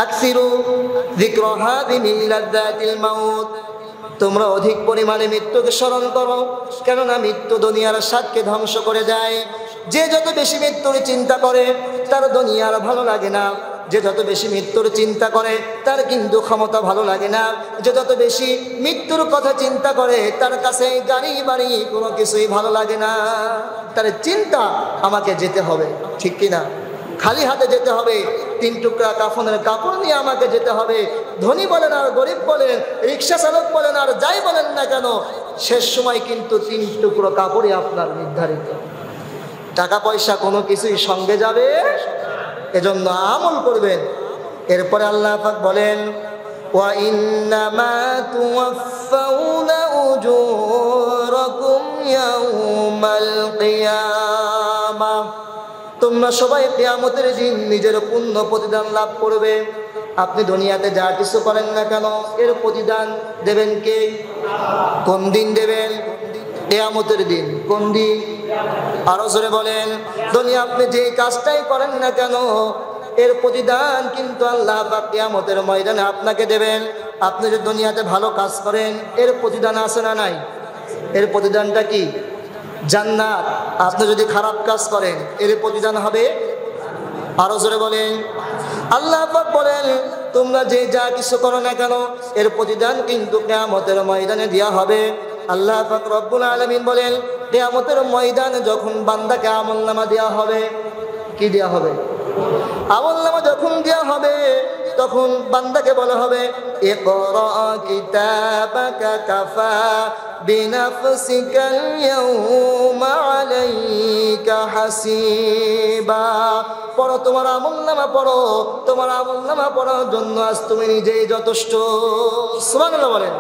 আকসিরু যিকরা হাযিহি মিন লাযযাতিল মাউত। তোমরা অধিক পরিমাণে মৃত্যুকে স্মরণ করো, কেননা মৃত্যু দুনিয়ার স্বাদকে ধ্বংস করে যায়। যে যত বেশি মৃত্যুর চিন্তা করে তার দুনিয়ার ভালো লাগে না। যে যত বেশি মৃত্যুর চিন্তা করে তার কিন্তু ক্ষমতা ভালো লাগে না। যে যত বেশি মৃত্যুর কথা চিন্তা করে তার কাছে গাড়ি বাড়ি কোনো কিছুই ভালো লাগে না। তার চিন্তা আমাকে যেতে হবে, ঠিক কিনা? খালি হাতে যেতে হবে, 3 টুকরা কাফনের কাপড় নিয়ে আমাকে যেতে হবে। ধনী বলেন আর গরিব বলেন, রিক্সা চালক বলেন আর যাই বলেন না কেন, শেষ সময় কিন্তু 3 টুকরো কাপড়ই আপনার নির্ধারিত। টাকা পয়সা কোনো কিছুই সঙ্গে যাবে। এজন্য আমল করবেন। এরপরে আল্লাহ পাক বলেন ওয়া ইন্নামা তুওয়াফাউনা উজুরাকুম ইয়াউমাল কিয়ামাহ, তোমরা সবাই কিয়ামতের দিন নিজের পূর্ণ প্রতিদান লাভ করবে। আপনি দুনিয়াতে যা কিছু করেন না কেন এর প্রতিদান দেবেন কে? কোন দিন দেবেন? কিয়ামতের দিন। কোন দিন? আরো জোরে বলেন। দুনিয়া আপনি যে কাজটাই করেন না কেন এর প্রতিদান কিন্তু আল্লাহ পাক কিয়ামতের ময়দানে আপনাকে দেবেন। আপনি যদি দুনিয়াতে ভালো কাজ করেন এর প্রতিদান আছে না নাই? এর প্রতিদানটা কি? জান্নাত। আপনি যদি খারাপ কাজ করেন এর প্রতিদান হবে। আরো জোরে বলেন। আল্লাহ পাক বলেন তোমরা যে যা কিছু করো না কেন এর প্রতিদান কিন্তু কিয়ামতের ময়দানে দেয়া হবে। আল্লাহ পাক রব্বুল আলামিন বলেন কিয়ামতের ময়দানে যখন বান্দাকে আমলনামা দেয়া হবে, কি দেয়া হবে? আমলনামা যখন দেয়া হবে তখন বান্দাকে বলা হবে ইকরা কিতাবাকা কাফা বিনাফসিকাল ইয়াউমা আলাইকা হাসিবা, পড়ো তোমার আমলনামা পড়ো, তোমার আমলনামা পড়ার জন্য আজ তুমি নিজেই যথেষ্ট। সুবহানাল্লাহ বলেন।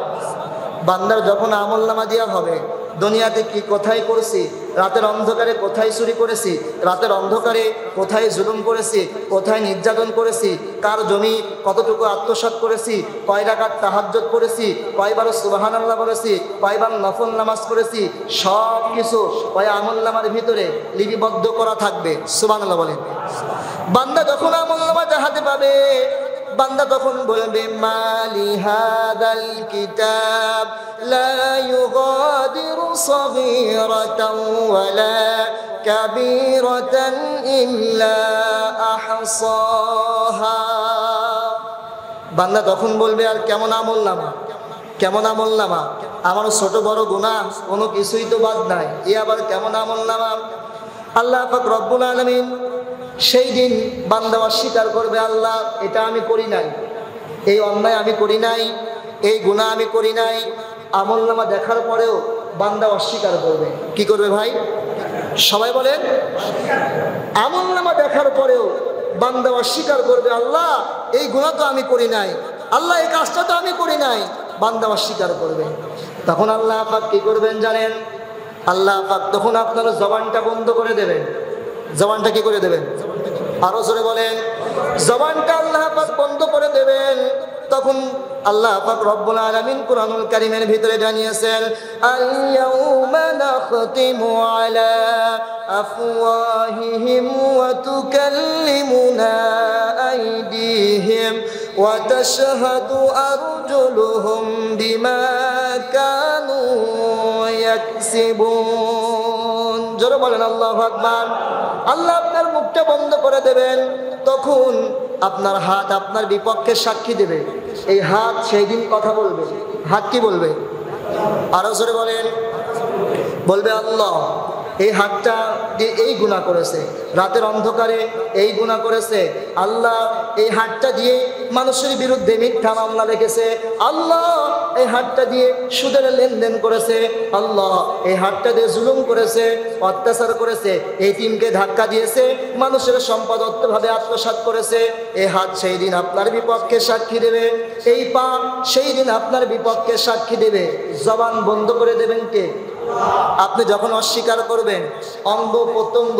বান্দার যখন আমলনামা দেয়া হবে দুনিয়াতে কি কোথায় করেছি, রাতের অন্ধকারে কোথায় চুরি করেছি, রাতের অন্ধকারে কোথায় জুলুম করেছি, কোথায় নির্যাতন করেছি, কার জমি কতটুকু আত্মসাৎ করেছি, কয় রাকাত তাহাজ্জুদ করেছি, কয়বার সুবহানাল্লাহ বলেছি, কয়বার নফল নামাজ পড়েছি, সব কিছু ওই আমলনামার ভিতরে লিপিবদ্ধ করা থাকবে। সুবহানাল্লাহ বলেন। বান্দা যখন আমলনামাটা হাতে পাবে বান্দা তখন বলবে মালি হাদাল কিতাব লা ইউগাদিরু সগীরাতান ওয়ালা কাবীরাতান ইল্লা আহসাহা। বান্দা তখন বলবে আর কেমন আমলনামা, কেমন আমলনামা, আমার ছোট বড় গুনাহ কোনো কিছুই তো বাদ নাই, এ আবার কেমন আমলনামা। আল্লাহ পাক রব্বুল আলামিন সেই দিন বান্দা অস্বীকার করবে আল্লাহ এটা আমি করি নাই, এই অন্যায় আমি করি নাই, এই গুনাহ আমি করি নাই। আমলনামা দেখার পরেও বান্দা অস্বীকার করবে। কি করবে ভাই? সবাই বলেন। আমলনামা দেখার পরেও বান্দা অস্বীকার করবে আল্লাহ এই গুনাহ তো আমি করি নাই, আল্লাহ এই কাজটা তো আমি করি নাই, বান্দা অস্বীকার করবে। তখন আল্লাহ পাক কি করবেন জানেন? আল্লাহ পাক তখন আপনার জবানটা বন্ধ করে দেবেন। জবানটা কি করে দেবেন? আরো জোরে বলেন। জবানটা আল্লাহ পাক বন্ধ করে দেবেন। তখন আল্লাহ পাক রব্বুল আলামিন কুরআনুল কারীমের ভিতরে জানিয়েছেন আল-ইয়াউমা নাখতিমু আলা আফওয়াহিহিম ওয়া তুকাল্লিমুনা আইদিহিম ওয়া তাশহাদু আরজুলুহুম বিমা কানু ইয়াকসিবুন। জোরে বলেন আল্লাহু আকবার। আল্লাহ আপনার মুখটা বন্ধ করে দেবেন। তখন আপনার হাত আপনার বিপক্ষে সাক্ষী দেবে। এই হাত সেই দিন কথা বলবে। হাত কি বলবে? আরো জোরে বলেন। বলবে আল্লাহ এই হাতটা দিয়ে এই গুনাহ করেছে, রাতের অন্ধকারে এই গুনাহ করেছে, আল্লাহ এই হাতটা দিয়ে মানুষের বিরুদ্ধে মিথ্যা মামলা রেখেছে, আল্লাহ এই হাতটা দিয়ে সুদের লেনদেন করেছে, আল্লাহ এই হাতটা দিয়ে জুলুম করেছে, অত্যাচার করেছে, এই তিনকে ধাক্কা দিয়েছে, মানুষের সম্পদ অত্যভাবে আত্মসাৎ করেছে। এই হাত সেই দিন আপনার বিপক্ষে সাক্ষী দেবে, এই পা সেই দিন আপনার বিপক্ষে সাক্ষী দেবে। জবান বন্ধ করে দেবেন কে? আপনি যখন অস্বীকার করবেন অঙ্গ প্রত্যঙ্গ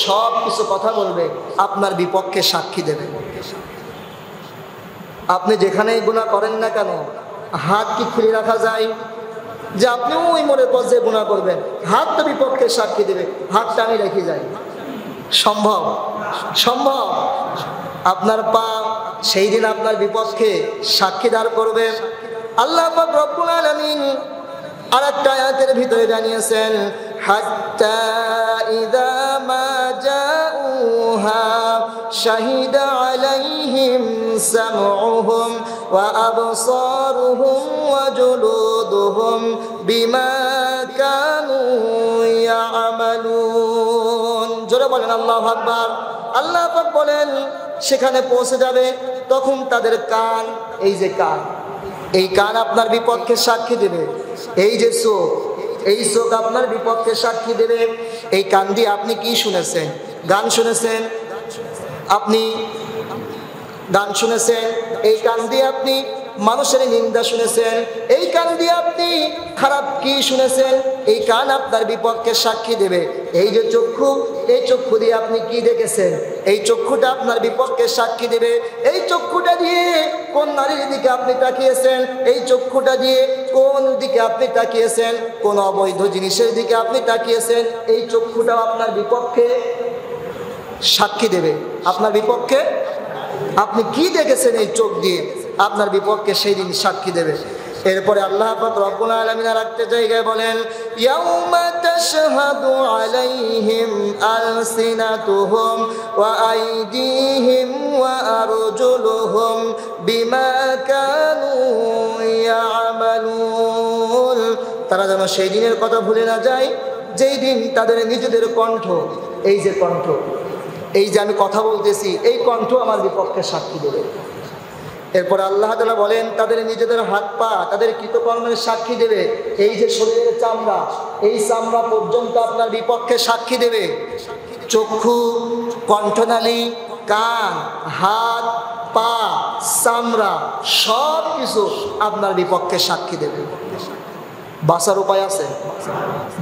সব কিছু কথা বলবে, আপনার বিপক্ষে সাক্ষী দেবে। আপনি যেখানেই গুনাহ করেন না কেন হাত কি খুলে রাখা যায় যে আপনি ওই মনে পথে গুনাহ করবেন, হাত তো বিপক্ষে সাক্ষী দেবে, হাতটা আমি রেখে যাই? সম্ভব? সম্ভব? আপনার পা সেই দিন আপনার বিপক্ষে সাক্ষী দাঁড় করবে। আল্লাহ পাক রব্বুল আলামিন আর একটা আয়াতের ভিতরে জানিয়েছেন হাত্তা ইযা মা জাউহা শাহিদা আলাইহিম সামউহুম ওয়া আবসারুহুম ওয়া জুলুদুহুম বিমা কানু ইয়ামালুন। জোরে বলেন আল্লাহু আকবার। আল্লাহ পাক বলেন সেখানে পৌঁছে যাবে তখন তাদের কান, এই যে কান, এই কান আপনার বিপক্ষে সাক্ষী দেবে। এই যে চোখ, এই চোখ আপনার বিপক্ষে সাক্ষী দেবে। এই কান দিয়ে আপনি কি শুনেছেন? গান শুনেছেন, আপনি গান শুনেছেন, এই কান দিয়ে আপনি মানুষের নিন্দা শুনেছেন, এই কান দিয়ে আপনি খারাপ কি শুনেছেন, এই কান আপনার বিপক্ষে সাক্ষী দেবে। এই যে চক্ষু, এই চক্ষু দিয়ে আপনি কি দেখেছেন, এই চক্ষুটা আপনার বিপক্ষে সাক্ষী দেবে। এই চক্ষুটা দিয়ে কোন নারীর দিকে আপনি তাকিয়েছেন, এই চক্ষুটা দিয়ে কোন দিকে আপনি তাকিয়েছেন, কোন অবৈধ জিনিসের দিকে আপনি তাকিয়েছেন, এই চক্ষুটাও আপনার বিপক্ষে সাক্ষী দেবে। আপনার বিপক্ষে আপনি কি দেখেছেন এই চোখ দিয়ে, আপনার বিপক্ষে সেই দিন সাক্ষী দেবে। এরপরে আল্লাহ পাক রব্বুল আলামিন রাখতে জায়গায় বলেন, ইয়াউমা তাশহাদু আলাইহিম আলসিনাতুহুম ওয়া আইদিহিম ওয়া আরজুলুহুম বিমা কানু ইয়ামালুন। তারা যেন সেই দিনের কথা ভুলে না যায়, যেই দিন তাদের নিজেদের কণ্ঠ, এই যে কণ্ঠ, এই যে আমি কথা বলতেছি, এই কণ্ঠ আমার বিপক্ষে সাক্ষী দেবে। এরপর আল্লাহ তাআলা বলেন, তাদের নিজেদের হাত পা তাদের কৃতকর্মের সাক্ষী দেবে। এই যে শরীরের চামড়া, এই চামড়া পর্যন্ত আপনার বিপক্ষে সাক্ষী দেবে। চক্ষু, কণ্ঠনালী, কান, হাত, পা, চামড়া সব কিছু আপনার বিপক্ষে সাক্ষী দেবে। বাঁচার উপায় আছে?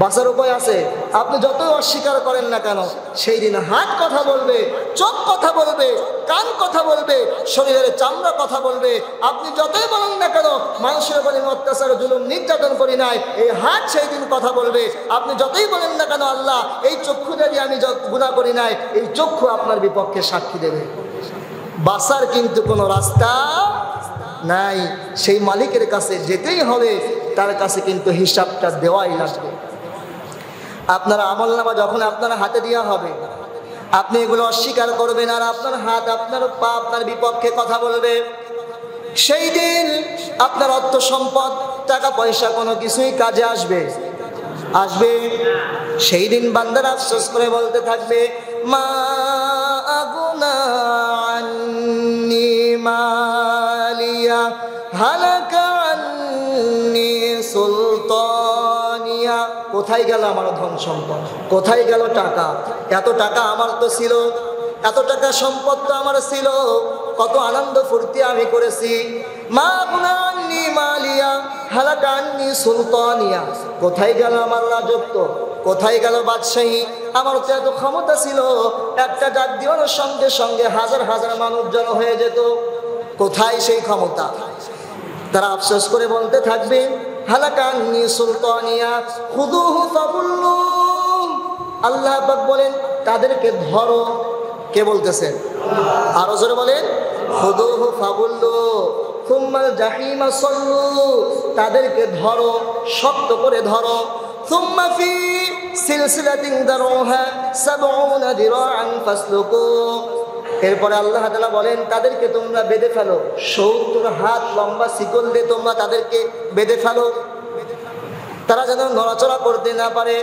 বাঁচার উপায় আছে। আপনি যতই অস্বীকার করেন না কেন, সেই দিন হাত কথা বলবে, চোখ কথা বলবে, কান কথা বলবে, শরীরের চামড়া কথা বলবে। আপনি যতই বলেন না কেন মানুষের উপরে অত্যাচার জুলুম নির্যাতন করি নাই, এই হাত সেই দিন কথা বলবে। আপনি যতই বলেন না কেন আল্লাহ এই চক্ষু দিয়ে আমি গুনাহ করি নাই, এই চক্ষু আপনার বিপক্ষে সাক্ষী দেবে। বাঁচার কিন্তু কোনো রাস্তা নাই, সেই মালিকের কাছে যেতেই হবে, তার কাছে কিন্তু হিসাবটা দেওয়াই লাগবে। আপনার আমলনামা যখন আপনার হাতে দেওয়া হবে, আপনি এগুলো অস্বীকার করবেন, আর আপনার হাত, আপনার পা আপনার বিপক্ষে কথা বলবে। সেই দিন আপনার অর্থ সম্পদ, টাকা পয়সা কোনো কিছুই কাজে আসবে? আসবে? সেই দিন বান্দারা আফসোস করে বলতে থাকবে, মা আগুনা আন্নি মালিয়া হালাকা আন্নি সুলতানিয়া। কোথায় গেল আমার ধন সম্পদ, কোথায় গেল টাকা? এত টাকা আমার তো ছিল, এত টাকা সম্পদ তো আমার ছিল, কত আনন্দ ফুর্তি আমি করেছি। মা আগুনা আন্নি মালিয়া হালাকা আন্নি সুলতানিয়া। কোথায় গেল আমার রাজত্ব, কোথায় গেল বাদশাহী? আমার তো এত ক্ষমতা ছিল, একটা ডাক দিওয়ানোর সঙ্গে সঙ্গে হাজার হাজার মানুষ জড়ো হয়ে যেত। কোথায় সেই ক্ষমতা? তারা আফসোস করে বলতে থাকবে, হালাকা আন্নি সুলতানিয়া খুদুহু ফাগুল্লু। আল্লাহ পাক বলেন, তাদেরকে ধরো। কে বলতেছেন? আরো জোরে বলেন, খুদুহু ফাগুল্লু সুম্মাল জাহিমা সাল্লু। তাদেরকে ধরো, শক্ত করে ধরো। সুম্মা ফি সিলসিলাতিন দারুহা ৭০ যিরাআন ফাসলুকু। এরপরে আল্লাহ তাআলা বলেন, তাদেরকে তোমরা বেঁধে ফেলো, ৭০ হাত লম্বা শিকল দিয়ে তোমরা তাদেরকে বেঁধে ফেলো, তারা যেন নড়াচড়া করতে না পারে।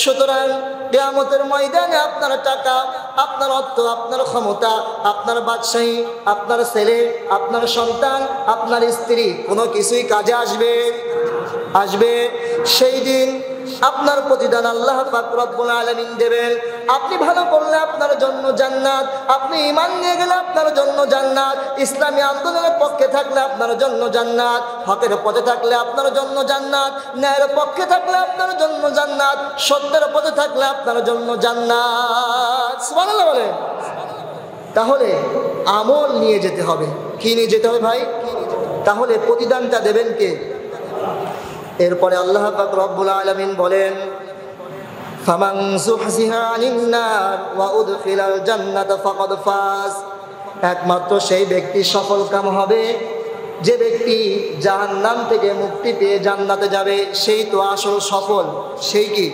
সুতরাং কিয়ামতের ময়দানে আপনার টাকা, আপনার অর্থ, আপনার ক্ষমতা, আপনার বাদশাহী, আপনার ছেলে, আপনার সন্তান, আপনার স্ত্রী কোনো কিছুই কাজে আসবে? আসবে? সেই দিন আপনার প্রতিদান আল্লাহ পাক রব্বুল আলামিন দেবেন। আপনি ভালো করলে আপনার জন্য জান্নাত, আপনি ঈমান নিয়ে গেলে আপনার জন্য জান্নাত, ইসলামী আন্দোলনের পক্ষে থাকলে আপনার জন্য জান্নাত, হকের পথে থাকলে আপনার জন্য জান্নাত, ন্যায়ের পক্ষে থাকলে আপনার জন্য জান্নাত, সত্যের পথে থাকলে আপনার জন্য জান্নাত। সুবহানাল্লাহ বলে। তাহলে আমল নিয়ে যেতে হবে। কি নিয়ে যেতে হবে ভাই? তাহলে প্রতিদানটা দেবেন কে? এরপরে আল্লাহ পাক রব্বুল আলামিন বলেন, ফামান যুহজিহা আনিন নার ওয়া উদখিলাল জান্নাতা ফাকাদ ফাজ। একমাত্র সেই ব্যক্তি সফলকাম হবে যে ব্যক্তি জাহান্নাম থেকে মুক্তি পেয়ে জান্নাতে যাবে, সেই তো আসল সফল। সেই কি?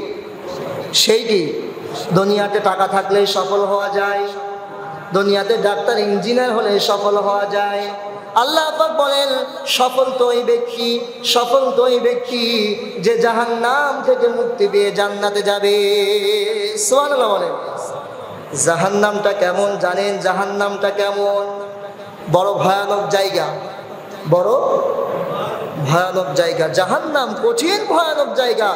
সেই কি? দুনিয়াতে টাকা থাকলেই সফল হওয়া যায়, দুনিয়াতে ডাক্তার ইঞ্জিনিয়ার হলে সফল হওয়া যায়। আল্লাহ পাক বলেন, সফল তো ওই ব্যক্তি, সফল তো ওই ব্যক্তি যে জাহান্নাম থেকে মুক্তি পেয়ে জান্নাতে যাবে। সুবহানাল্লাহ বলেন। জাহান্নামটা কেমন জানেন? জাহান্নামটা কেমন? বড় ভয়ানক জায়গা, বড় ভয়ানক জায়গা। জাহান্নাম কঠিন ভয়ানক জায়গা।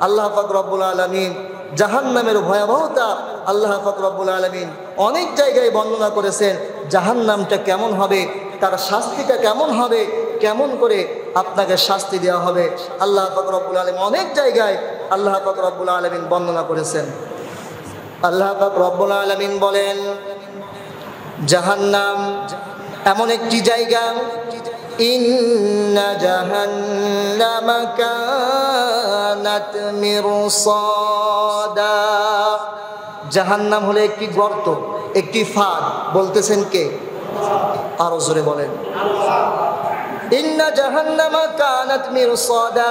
আল্লাহ পাক রব্বুল আলামিন জাহান্নামের ভয়াবহতা আল্লাহ পাক রব্বুল আলামিন অনেক জায়গায় বর্ণনা করেছেন। জাহান্নামটা কেমন হবে, তার শাস্তিটা কেমন হবে, কেমন করে আপনাকে শাস্তি দেওয়া হবে, আল্লাহ পাক রব্বুল আলামিন অনেক জায়গায় আল্লাহ পাক রব্বুল আলামিন বর্ণনা করেছেন। আল্লাহ পাক রব্বুল আলামিন বলেন, জাহান্নাম এমন একটি জায়গা, ইন্না জাহান্নামা কানাত মিরসাদা। জাহান্নাম হলো একটি গর্ত, একটি ফাঁদ। বলতেছেন কে? আরো জোরে বলেন। ইন্না জাহান্নামা কানাত মিরসাদা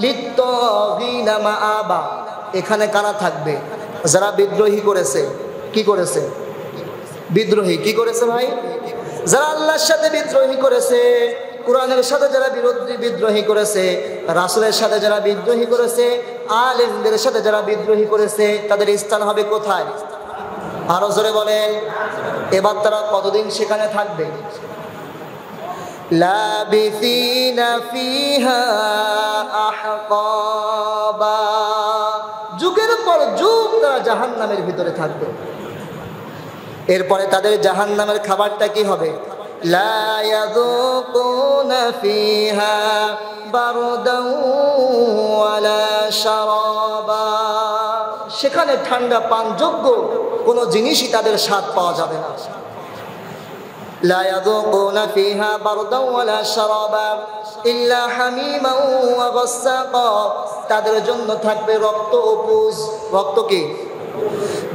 লিত্তাগিনা মাআবা। এখানে কারা থাকবে? যারা বিদ্রোহী করেছে। কি করেছে? বিদ্রোহী কি করেছে ভাই? যারা আল্লাহর সাথে বিদ্রোহী করেছে, কোরআনের সাথে যারা বিদ্রোহী করেছে, রাসূলের সাথে যারা বিদ্রোহী করেছে, আলেমদের সাথে যারা বিদ্রোহী করেছে, তাদের স্থান হবে কোথায়? আরো জোরে বলেন। এবার তারা কতদিন সেখানে থাকবে? লাবিসিনা ফিহা আহকাবা। যুগের পর যুগ তারা জাহান্নামের ভিতরে থাকবে। এরপরে তাদের জাহান্নামের খাবারটা কি হবে? লা ইয়াযুকুনা ফিহা বারদান ওয়ালা শারাবা। সেখানে ঠান্ডা পানযোগ্য কোনো জিনিসই তাদের স্বাদ পাওয়া যাবে না। লা ইয়াযুকুনা ফিহা বারদান ওয়ালা শারাবা ইল্লা হামিমান ওয়া গাসসাকা। তাদের জন্য থাকবে রক্ত ও পুজ। রক্ত কি?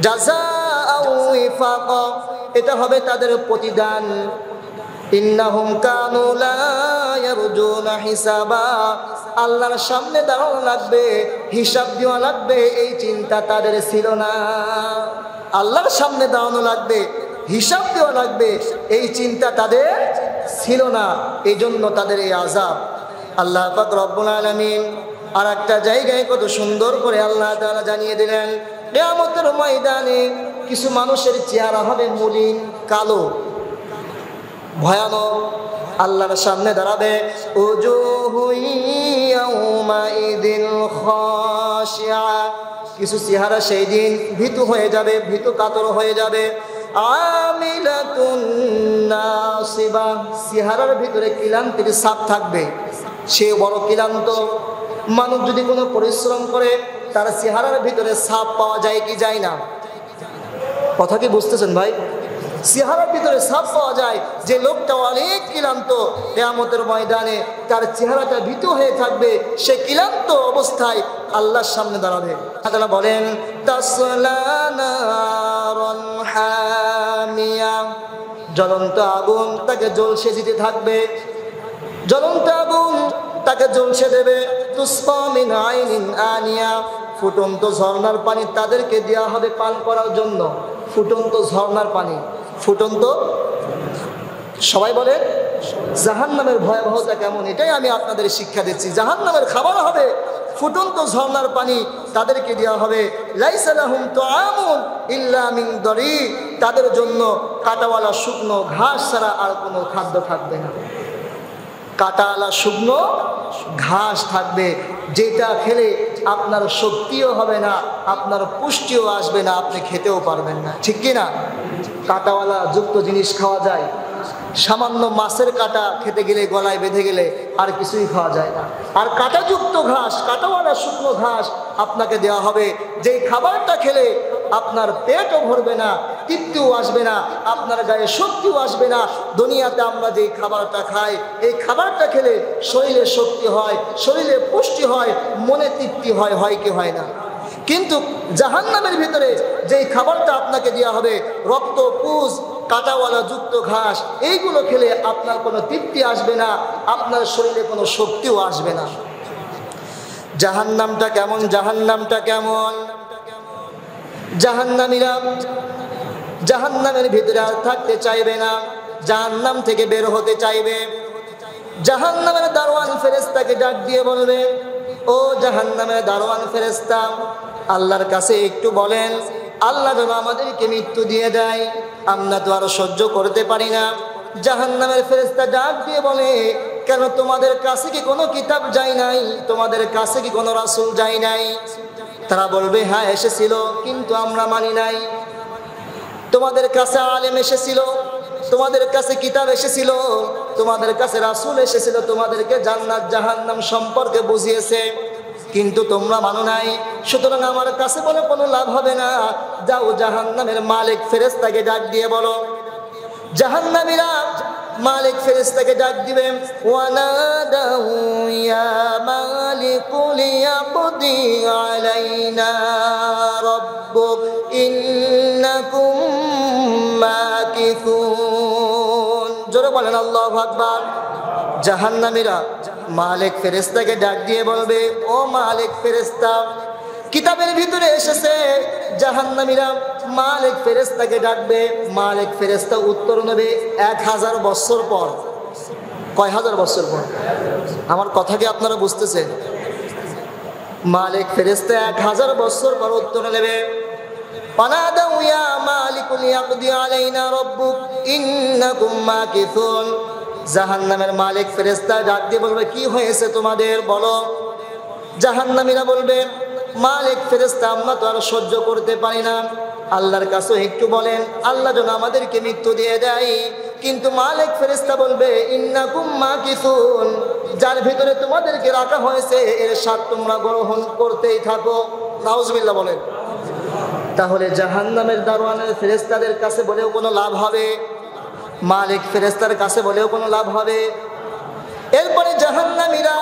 জাযাআ ওয়াফাকা। এটা হবে তাদের প্রতিদান। ইন্নাহুম কানু লা ইয়ারজুনা হিসাবা। আল্লাহর সামনে দাঁড়ানো লাগবে, হিসাব দেওয়া লাগবে, এই চিন্তা তাদের ছিল না। আল্লাহর সামনে দাঁড়ানো লাগবে, হিসাব দেওয়া লাগবে, এই চিন্তা তাদের ছিল না। এই জন্য তাদের এই আযাব। আল্লাহ পাক রব্বুল আলামিন আর একটা জায়গায় কত সুন্দর করে আল্লাহ তাআলা জানিয়ে দিলেন, কিয়ামতের ময়দানে কিছু মানুষের চেহারা হবে মলিন, কালো, ভয়ানক। আল্লাহর সামনে দাঁড়াবে। উজুহু ইয়াউমাইদিন খাশিয়া। কিছু চেহারা সেই দিন ভীতু হয়ে যাবে, ভীতু কাতর হয়ে যাবে। আমিলাতুন নাসিবা। চেহারার ভিতরে ক্লান্তির ছাপ থাকবে, সে বড় ক্লান্ত। মানুষ যদি কোনো পরিশ্রম করে, তার চেহারার ভিতরে ছাপ পাওয়া যায় কি যায় না? কথা কি বুঝতেছেন ভাই? চেহারার ভিতরে ছাপ পাওয়া যায়। যে লোকটা অনেক ক্লান্ত, কিয়ামতের ময়দানে তার চেহারাটা ভীতু হয়ে থাকবে, সে ক্লান্ত অবস্থায় আল্লাহর সামনে দাঁড়াবে। আল্লাহ বলেন, তাসলা নারান হামিয়া। জ্বলন্ত আগুন তাকে জ্বলসে দিতে থাকবে, জ্বলন্ত আগুন তাকে জ্বলসে দেবে। তুসকা মিন আইনিন আনিয়া। ফুটন্ত ঝর্ণার পানি তাদেরকে দেওয়া হবে পান করার জন্য। ফুটন্ত ঝর্ণার পানি, ফুটন্ত। সবাই বলে জাহান্নামের ভয়াবহতা কেমন, এটাই আমি আপনাদের শিক্ষা দিচ্ছি। জাহান্নামের খাবার হবে ফুটন্ত ঝর্ণার পানি, তাদেরকে দেওয়া হবে। লাইসা লাহুম তুআমুন ইল্লা মিন দরি। তাদের জন্য কাঁটাওয়ালা শুকনো ঘাস ছাড়া আর কোনো খাদ্য থাকবে না। কাঁটাওয়ালা শুকনো ঘাস থাকবে, যেটা খেলে আপনার শক্তিও হবে না, আপনার পুষ্টিও আসবে না, আপনি খেতেও পারবেন না। ঠিক কি না? কাঁটাওয়ালা যুক্ত জিনিস খাওয়া যায়, সামান্য মাছের কাঁটা খেতে গেলে গলায় বেঁধে গেলে আর কিছুই খাওয়া যায় না। আর কাঁটাযুক্ত ঘাস, কাঁটাওয়ালা শুকনো ঘাস আপনাকে দেওয়া হবে। যেই খাবারটা খেলে আপনার পেটও ভরবে না, তৃপ্তিও আসবে না, আপনার গায়ে শক্তিও আসবে না। দুনিয়াতে আমরা যেই খাবারটা খাই, এই খাবারটা খেলে শরীরে শক্তি হয়, শরীরে পুষ্টি হয়, মনে তৃপ্তি হয়, হয় কি হয় না? কিন্তু জাহান্নামের ভিতরে যেই খাবারটা আপনাকে দেওয়া হবে, রক্ত, পুজ, কাঁটাওয়ালা যুক্ত ঘাস, এইগুলো খেলে আপনার কোনো তৃপ্তি আসবে না, আপনার শরীরে কোনো শক্তিও আসবে না। জাহান্নামটা কেমন? জাহান্নামটা কেমন? জাহান্নামীরা জাহান্নামের ভিতরে আর থাকতে চাইবে না, জাহান্নাম থেকে বের হতে চাইবে। জাহান্নামের দারোয়ান ফেরেশতাকে ডাক দিয়ে বলবে, ও জাহান্নামের দারোয়ান ফেরেশতা, আল্লাহর কাছে একটু বলেন, আল্লাহ যেন আমাদেরকে মৃত্যু দিয়ে দেয়, আমরা তো আর সহ্য করতে পারি না। জাহান্নামের ফেরেশতা ডাক দিয়ে বলে, কেন তোমাদের কাছে কি কোনো কিতাব যায় নাই? তোমাদের কাছে কি কোনো রাসূল যায় নাই? তারা বলবে হ্যাঁ এসেছিল, কিন্তু আমরা মানি নাই। তোমাদের কাছে আলেম এসেছিল, তোমাদের কাছে কিতাব এসেছিল, তোমাদের কাছে রাসূল এসেছিল, তোমাদেরকে জান্নাত জাহান্নাম সম্পর্কে বুঝিয়েছে, কিন্তু তোমরা মানো নাই। সুতরাং আমার কাছে বলে কোনো লাভ হবে না। যাও জাহান্নামের মালিক ফেরেশতাকে ডাক দিয়ে বলো। জাহান্নামীরা মালিক ফেরেশতাকে ডাক দিবে, ওয়ানাদাউ ইয়া মালিকু লিয়াকদি আলাইনা রাব্বুক ইন্নাকুম মাকিসুন। জোরে বলেন আল্লাহু আকবার। জাহান্নামীরা মালিক ফেরেশতাকে ডাক দিয়ে বলবে, ও মালিক ফেরেশতা, কিতাবের ভিতরে এসেছে জাহান্নামীরা মালিক ফেরেশতাকে ডাকবে। মালিক ফেরেশতা উত্তর নেবে 1000 বছর পর। কয় হাজার বছর পর? আমার কথা কি আপনারা বুঝতেছেন? মালিক ফেরেশতা 1000 বছর পর উত্তর নেবে। ওয়ানাদাউ ইয়া মালিকু লিয়াকদি আলাইনা রাব্বুক ইন্নাকুম মাকিসুন। জাহান্নামের মালিক ফেরেশতা ডাক দিয়ে বলবে, কি হয়েছে তোমাদের, বলো। জাহান্নামীরা বলবে, মালিক ফেরেশতা, আমরা তো আর সহ্য করতে পারি না, আল্লাহর কাছে একটু বলেন, আল্লাহ যেন আমাদেরকে মৃত্যু দিয়ে দেয়। কিন্তু মালিক ফেরেশতা বলবে, ইন্নাকুম মাকিসুন, যার ভিতরে তোমাদেরকে রাখা হয়েছে এর স্বাদ তোমরা গ্রহণ করতেই থাকো। নাউজুবিল্লাহ বলেন। তাহলে জাহান্নামের দারোয়ানের ফেরেশতাদের কাছে বলেও কোনো লাভ হবে? মালিক ফেরেশতার কাছে বলেও কোনো লাভ হবে? এরপরে জাহান্নামীরা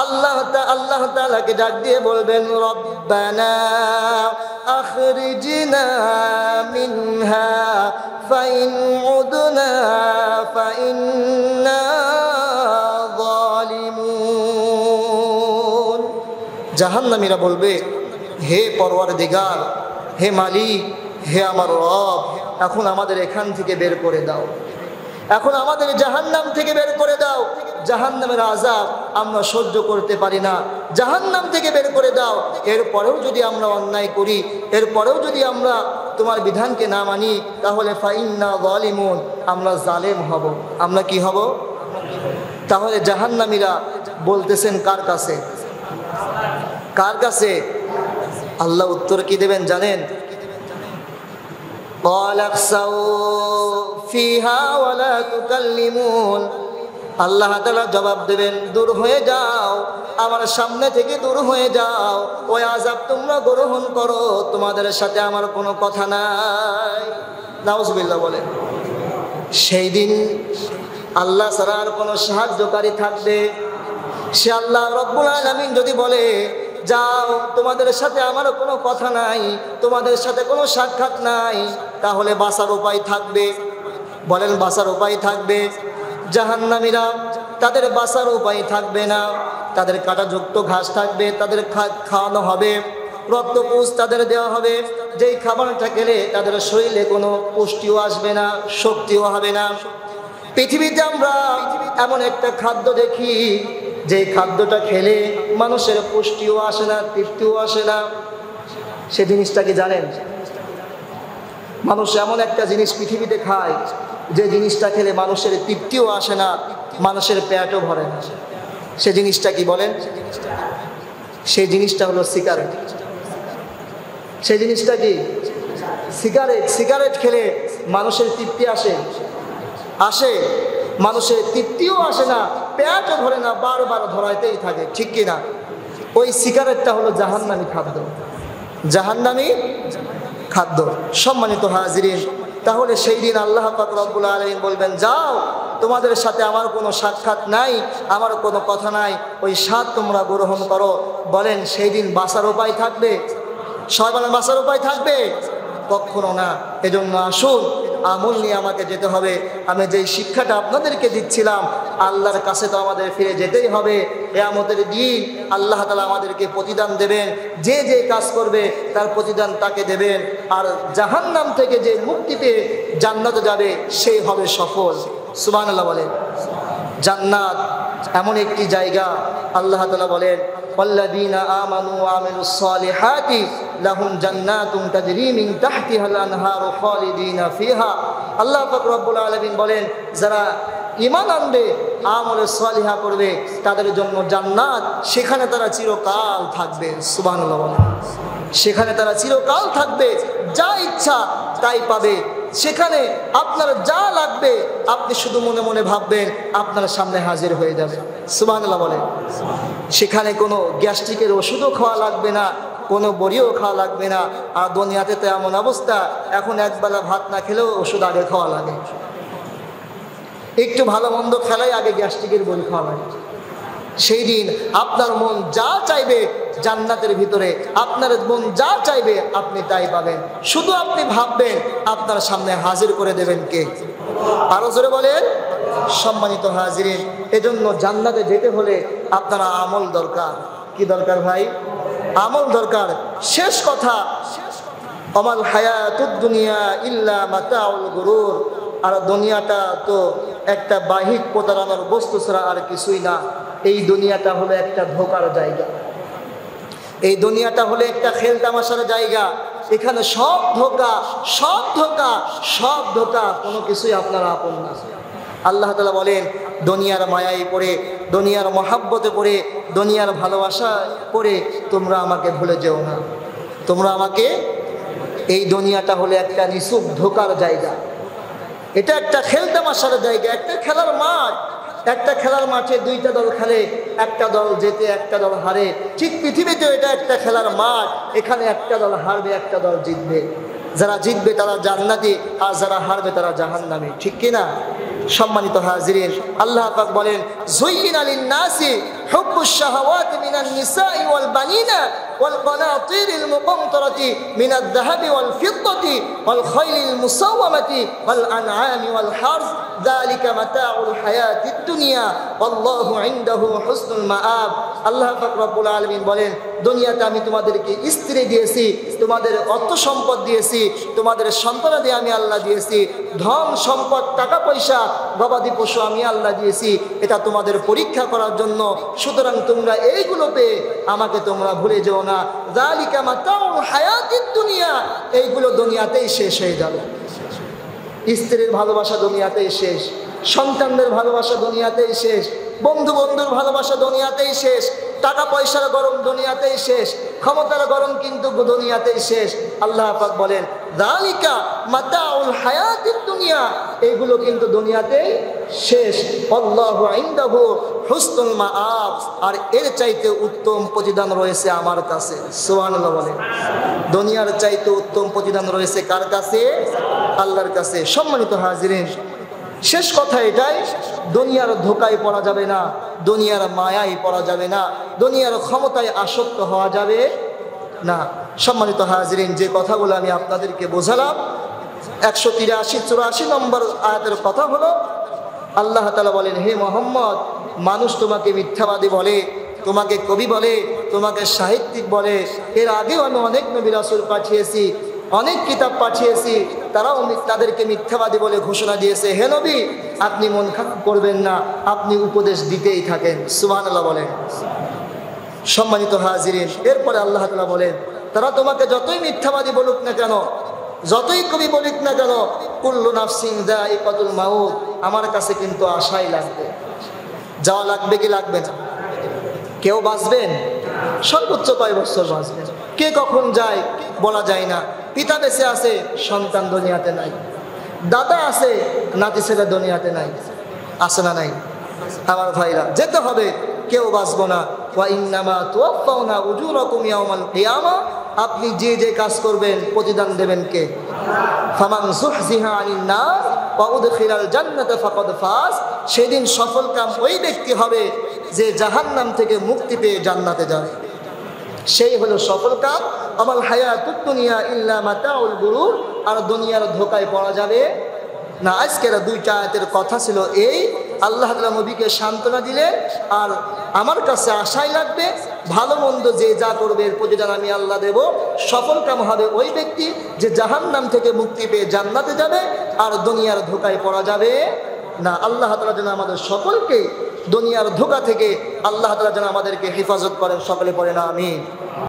আল্লাহ তাআলাকে ডাক দিয়ে বলবেন, রব্বানা আখরিজনা মিনহা ফাইন উদনা ফাইন্না যালিমুন। জাহান্নামীরা বলবে, হে পরওয়ারদিগার, হে মালিক, হে আমার রব, এখন আমাদের এখান থেকে বের করে দাও, এখন আমাদের জাহান্নাম থেকে বের করে দাও। জাহান্নামের আযাব আমরা সহ্য করতে পারি না, জাহান্নাম থেকে বের করে দাও। এরপরেও যদি আমরা অন্যায় করি, এরপরেও যদি আমরা তোমার বিধানকে না মানি, তাহলে ফাইন্না যালিমুন, আমরা জালেম হব। আমরা কি হব? তাহলে জাহান্নামীরা বলতেছেন কার কাছে? কার কাছে? আল্লাহ উত্তর কি দেবেন জানেন? আল্লাহ তাআলা জবাব দেবেন, দূর হয়ে যাও, আমার সামনে থেকে দূর হয়ে যাও, ওই আযাব তোমরা গ্রহণ করো, তোমাদের সাথে আমার কোনো কথা নাই। নাউজুবিল্লাহ বলেন। সেই দিন আল্লাহ ছাড়া আর কোনো সাহায্যকারী থাকবে? সে আল্লাহ রব্বুল আলামিন যদি বলে, যাও, তোমাদের সাথে আমার কোনো কথা নাই, তোমাদের সাথে কোনো সাক্ষাৎ নাই, তাহলে বাঁচার উপায় থাকবে? বলেন, বাঁচার উপায় থাকবে? জাহান্নামীরা তাদের বাঁচার উপায় থাকবে না। তাদের কাঁটাযুক্ত ঘাস থাকবে, তাদের খাওয়ানো হবে, রক্তপুষ তাদের দেওয়া হবে, যেই খাবারটা খেলে তাদের শরীরে কোনো পুষ্টিও আসবে না, শক্তিও হবে না। পৃথিবীতে আমরা এমন একটা খাদ্য দেখি, যে খাদ্যটা খেলে মানুষের পুষ্টিও আসে না, তৃপ্তিও আসে না। সে জিনিসটা কি জানেন? মানুষ এমন একটা জিনিস পৃথিবীতে খায়, যে জিনিসটা খেলে মানুষের তৃপ্তিও আসে না, মানুষের পেটও ভরে না। সে জিনিসটা কি বলেন? সেই জিনিসটা হলো সিগারেট। সেই জিনিসটা কি? সিগারেট। সিগারেট খেলে মানুষের তৃপ্তি আসে? আসে। মানুষের তৃপ্তিও আসে না, পেটও ভরে না, বারবার ধরাইতেই থাকে, ঠিক কিনা? ওই সিগারেটটা হলো জাহান্নামী খাদ্য, জাহান্নামী খাদ্য। সম্মানিত হাজিরিন, তাহলে সেই দিন আল্লাহ পাক রব্বুল আলামিন বলবেন, যাও, তোমাদের সাথে আমার কোনো সাক্ষাৎ নাই, আমার কোনো কথা নাই, ওই স্বাদ তোমরা গ্রহণ করো। বলেন, সেই দিন বাঁচার উপায় থাকবে? সবাই বলেন, বাঁচার উপায় থাকবে? কখনো না। এজন্য আসুন, আমল নিয়ে আমাকে যেতে হবে। আমি যেই শিক্ষাটা আপনাদেরকে দিচ্ছিলাম, আল্লাহর কাছে তো আমাদের ফিরে যেতেই হবে। কিয়ামতের দিন আল্লাহ তাআলা আমাদেরকে প্রতিদান দেবেন, যে যে কাজ করবে তার প্রতিদান তাকে দেবেন। আর জাহান্নাম থেকে যে মুক্তি পেয়ে জান্নাতে যাবে, সেই হবে সফল। সুবহানাল্লাহ বলেন। জান্নাত এমন একটি জায়গা, আল্লাহ তাআলা বলেন, والذين آمنوا وعملوا الصالحات لهم جنات تجري من تحتها الأنهار خالدين فيها। আল্লাহ পাক রব্বুল আলামিন বলেন, যারা ঈমান আনবে, আমলে সালিহা করবে, তাদের জন্য জান্নাত, সেখানে তারা চিরকাল থাকবে। সুবহানাল্লাহ বলেন। সেখানে তারা চিরকাল থাকবে, যা ইচ্ছা তাই পাবে। সেখানে আপনার যা লাগবে আপনি শুধু মনে মনে ভাববেন, আপনার সামনে হাজির হয়ে যাবে। সুবহানাল্লাহ বলেন। সেখানে কোনো গ্যাস্ট্রিকের ওষুধও খাওয়া লাগবে না, কোনো বড়িও খাওয়া লাগবে না। আর দুনিয়াতে তো এমন অবস্থা, এখন একবেলা ভাত না খেলেও ওষুধ আগে খাওয়া লাগে। একটু ভালো মন্দ খেলাই আগে গ্যাস্ট্রিকের বড়ি খাওয়া লাগে। সেই দিন আপনার মন যা চাইবে জান্নাতের ভিতরে, আপনার মন যা চাইবে আপনি তাই পাবেন। শুধু আপনি ভাববেন, আপনার সামনে হাজির করে দেবেন কে? আরো জোরে বলেন। সম্মানিত হাজিরিন, এজন্য জান্নাতে যেতে হলে আপনারা আমল দরকার। কি দরকার ভাই? আমল দরকার। শেষ কথা, আমাল হায়াতুদ দুনিয়া ইল্লা মাতাউল গুরুর। আর দুনিয়াটা তো একটা বাহ্যিক প্রতারণার বস্তু ছাড়া আর কিছুই না। এই দুনিয়াটা হলো একটা ধোঁকার জায়গা, এই দুনিয়াটা হলো একটা খেল তামাশার জায়গা। এখানে সব ধোঁকা, সব ধোঁকা, সব ধোঁকা, কোনো কিছুই আপনার আপন না। আল্লাহ তাআলা বলেন, দুনিয়ার মায়ায় পড়ে, দুনিয়ার মহাব্বতে পড়ে, দুনিয়ার ভালোবাসা পড়ে তোমরা আমাকে ভুলে যেও না। তোমরা আমাকে, এই দুনিয়াটা হলো একটা নিছক ধোঁকার জায়গা। এটা একটা খেল তামাশার জায়গা, একটা খেলার মাঠ। একটা খেলার মাঠে দুইটা দল খেলে, একটা দল জেতে একটা দল হারে। ঠিক পৃথিবীতে এটা একটা খেলার মাঠ, এখানে একটা দল হারবে একটা দল জিতবে। যারা জিতবে তারা জান্নাতি, আর যারা হারবে তারা জাহান্নামী। ঠিক কিনা? সম্মানিত হাজিরিন, আল্লাহ পাক বলেন, যুয়্যিনা লিন-নাসি হুব্বুশ শাহাওয়াতি মিনান নিসাই ওয়াল বানিনা ওয়াল কানাতিরিল মুকানতারাতি মিনাদ যাহাবি ওয়াল ফিদ্দাতি ওয়াল খাইলিল মুসাওয়ামাতি ওয়াল আনআমি ওয়াল হারথ যালিকা মাতাউল হায়াতিদ দুনিয়া ওয়াল্লাহু ইনদাহু হুসনুল মাআব। আল্লাহ পাক রব্বুল আলামিন বলেন, দুনিয়াতে আমি তোমাদেরকে স্ত্রী দিয়েছি, তোমাদের অর্থ সম্পদ দিয়েছি, তোমাদের সন্তানাদি আমি আল্লাহ দিয়েছি, ধন সম্পদ টাকা পয়সা গবাদি পশু আমি আল্লাহ দিয়েছি, এটা তোমাদের পরীক্ষা করার জন্য। সুতরাং তোমরা এইগুলো পেয়ে আমাকে তোমরা ভুলে যেও না। যালিকা মাতাউল হায়াতিদ দুনিয়া, এইগুলো দুনিয়াতেই শেষ হয়ে যাবে। স্ত্রীর ভালোবাসা দুনিয়াতেই শেষ, সন্তানদের ভালোবাসা দুনিয়াতেই শেষ, বন্ধু বন্ধুর ভালোবাসা দুনিয়াতেই শেষ, টাকা পয়সার গরম দুনিয়াতেই শেষ, ক্ষমতার গরম কিন্তু দুনিয়াতেই শেষ। আল্লাহ পাক বলেন, যালিকা মাতাউল হায়াতিদ দুনিয়া, এইগুলো কিন্তু দুনিয়াতেই শেষ। আল্লাহু ইনদাহু হুসনুল মাআব, আর এর চাইতে উত্তম প্রতিদান রয়েছে আমার কাছে। সুবহানাল্লাহ বলেন। দুনিয়ার চাইতে উত্তম প্রতিদান রয়েছে কার কাছে? আল্লাহর কাছে। সম্মানিত হাজিরিন, শেষ কথা এটাই, দুনিয়ার ধোকায় পড়া যাবে না, দুনিয়ার মায়ায় পড়া যাবে না, দুনিয়ার ক্ষমতায় আসক্ত হওয়া যাবে না। সম্মানিত হাজিরিন, যে কথাগুলো আমি আপনাদেরকে বোঝালাম, 183-84 নম্বর আয়াতের কথা হলো, আল্লাহ তাআলা বলেন, হে মুহাম্মদ, মানুষ তোমাকে মিথ্যাবাদী বলে, তোমাকে কবি বলে, তোমাকে সাহিত্যিক বলে। এর আগেও আমি অনেক নবী রাসূল পাঠিয়েছি, অনেক কিতাব পাঠিয়েছি, তারাও তাদেরকে মিথ্যাবাদী বলে ঘোষণা দিয়েছে। হে নবী, আপনি মন খারাপ করবেন না, আপনি উপদেশ দিতেই থাকেন। সুবহানাল্লাহ বলেন। সম্মানিত হাজিরিন, এরপরে আল্লাহ তাআলা বলেন, তারা তোমাকে যতই মিথ্যাবাদী বলুক না কেন, যতই কবি বলুক না কেন, কুল্লু নাফসিন যায়িকাতুল মাউত, আমার কাছে কিন্তু আশাই লাগবে। যাওয়া লাগবে কি লাগবে না? কেউ বাঁচবেন? সর্বোচ্চ কয় বছর বাঁচবেন? কে কখন যায় বলা যায় না। পিতা বেঁচে আছে, সন্তান দুনিয়াতে নাই। দাদা আছে, নাতি ছেলে দুনিয়াতে নাই। আছে না নাই? আমার ভাইরা, যেতে হবে, কেউ বাঁচবো না। ওয়া ইন্নামা তুওয়াফাউনা উজুরাকুম ইয়াওমাল কিয়ামা, আপনি যে যে কাজ করবেন প্রতিদান দেবেন কে? ফামান যুহজিহা আনিন নার ওয়া উদখিলাল জান্নাতা ফাকাদ ফাজ, সেদিন সফল কাম ওই ব্যক্তি হবে যে জাহান্নাম থেকে মুক্তি পেয়ে জান্নাতে যাবে, সেই হলো সফল কাম। আমাল হায়াতুদ দুনিয়া ইল্লা মাতাউল গুরুর, আর দুনিয়ার ধোকায় পড়া যাবে না। আজকের দুইটা আয়াতের কথা ছিল এই, আল্লাহ তাআলা নবীকে সান্ত্বনা দিলেন, আর আমার কাছে আশাই লাগবে, ভালো মন্দ যে যা করবে এর প্রতিদান আমি আল্লাহ দেব। সফল কাম হবে ওই ব্যক্তি যে জাহান্নাম থেকে মুক্তি পেয়ে জান্নাতে যাবে, আর দুনিয়ার ধোকায় পড়া যাবে না। আল্লাহ তাআলা যেন আমাদের সকলকে দুনিয়ার ধোকা থেকে আল্লাহ তাআলা যেন আমাদেরকে হেফাজত করেন। সকলে পড়েন আমিন।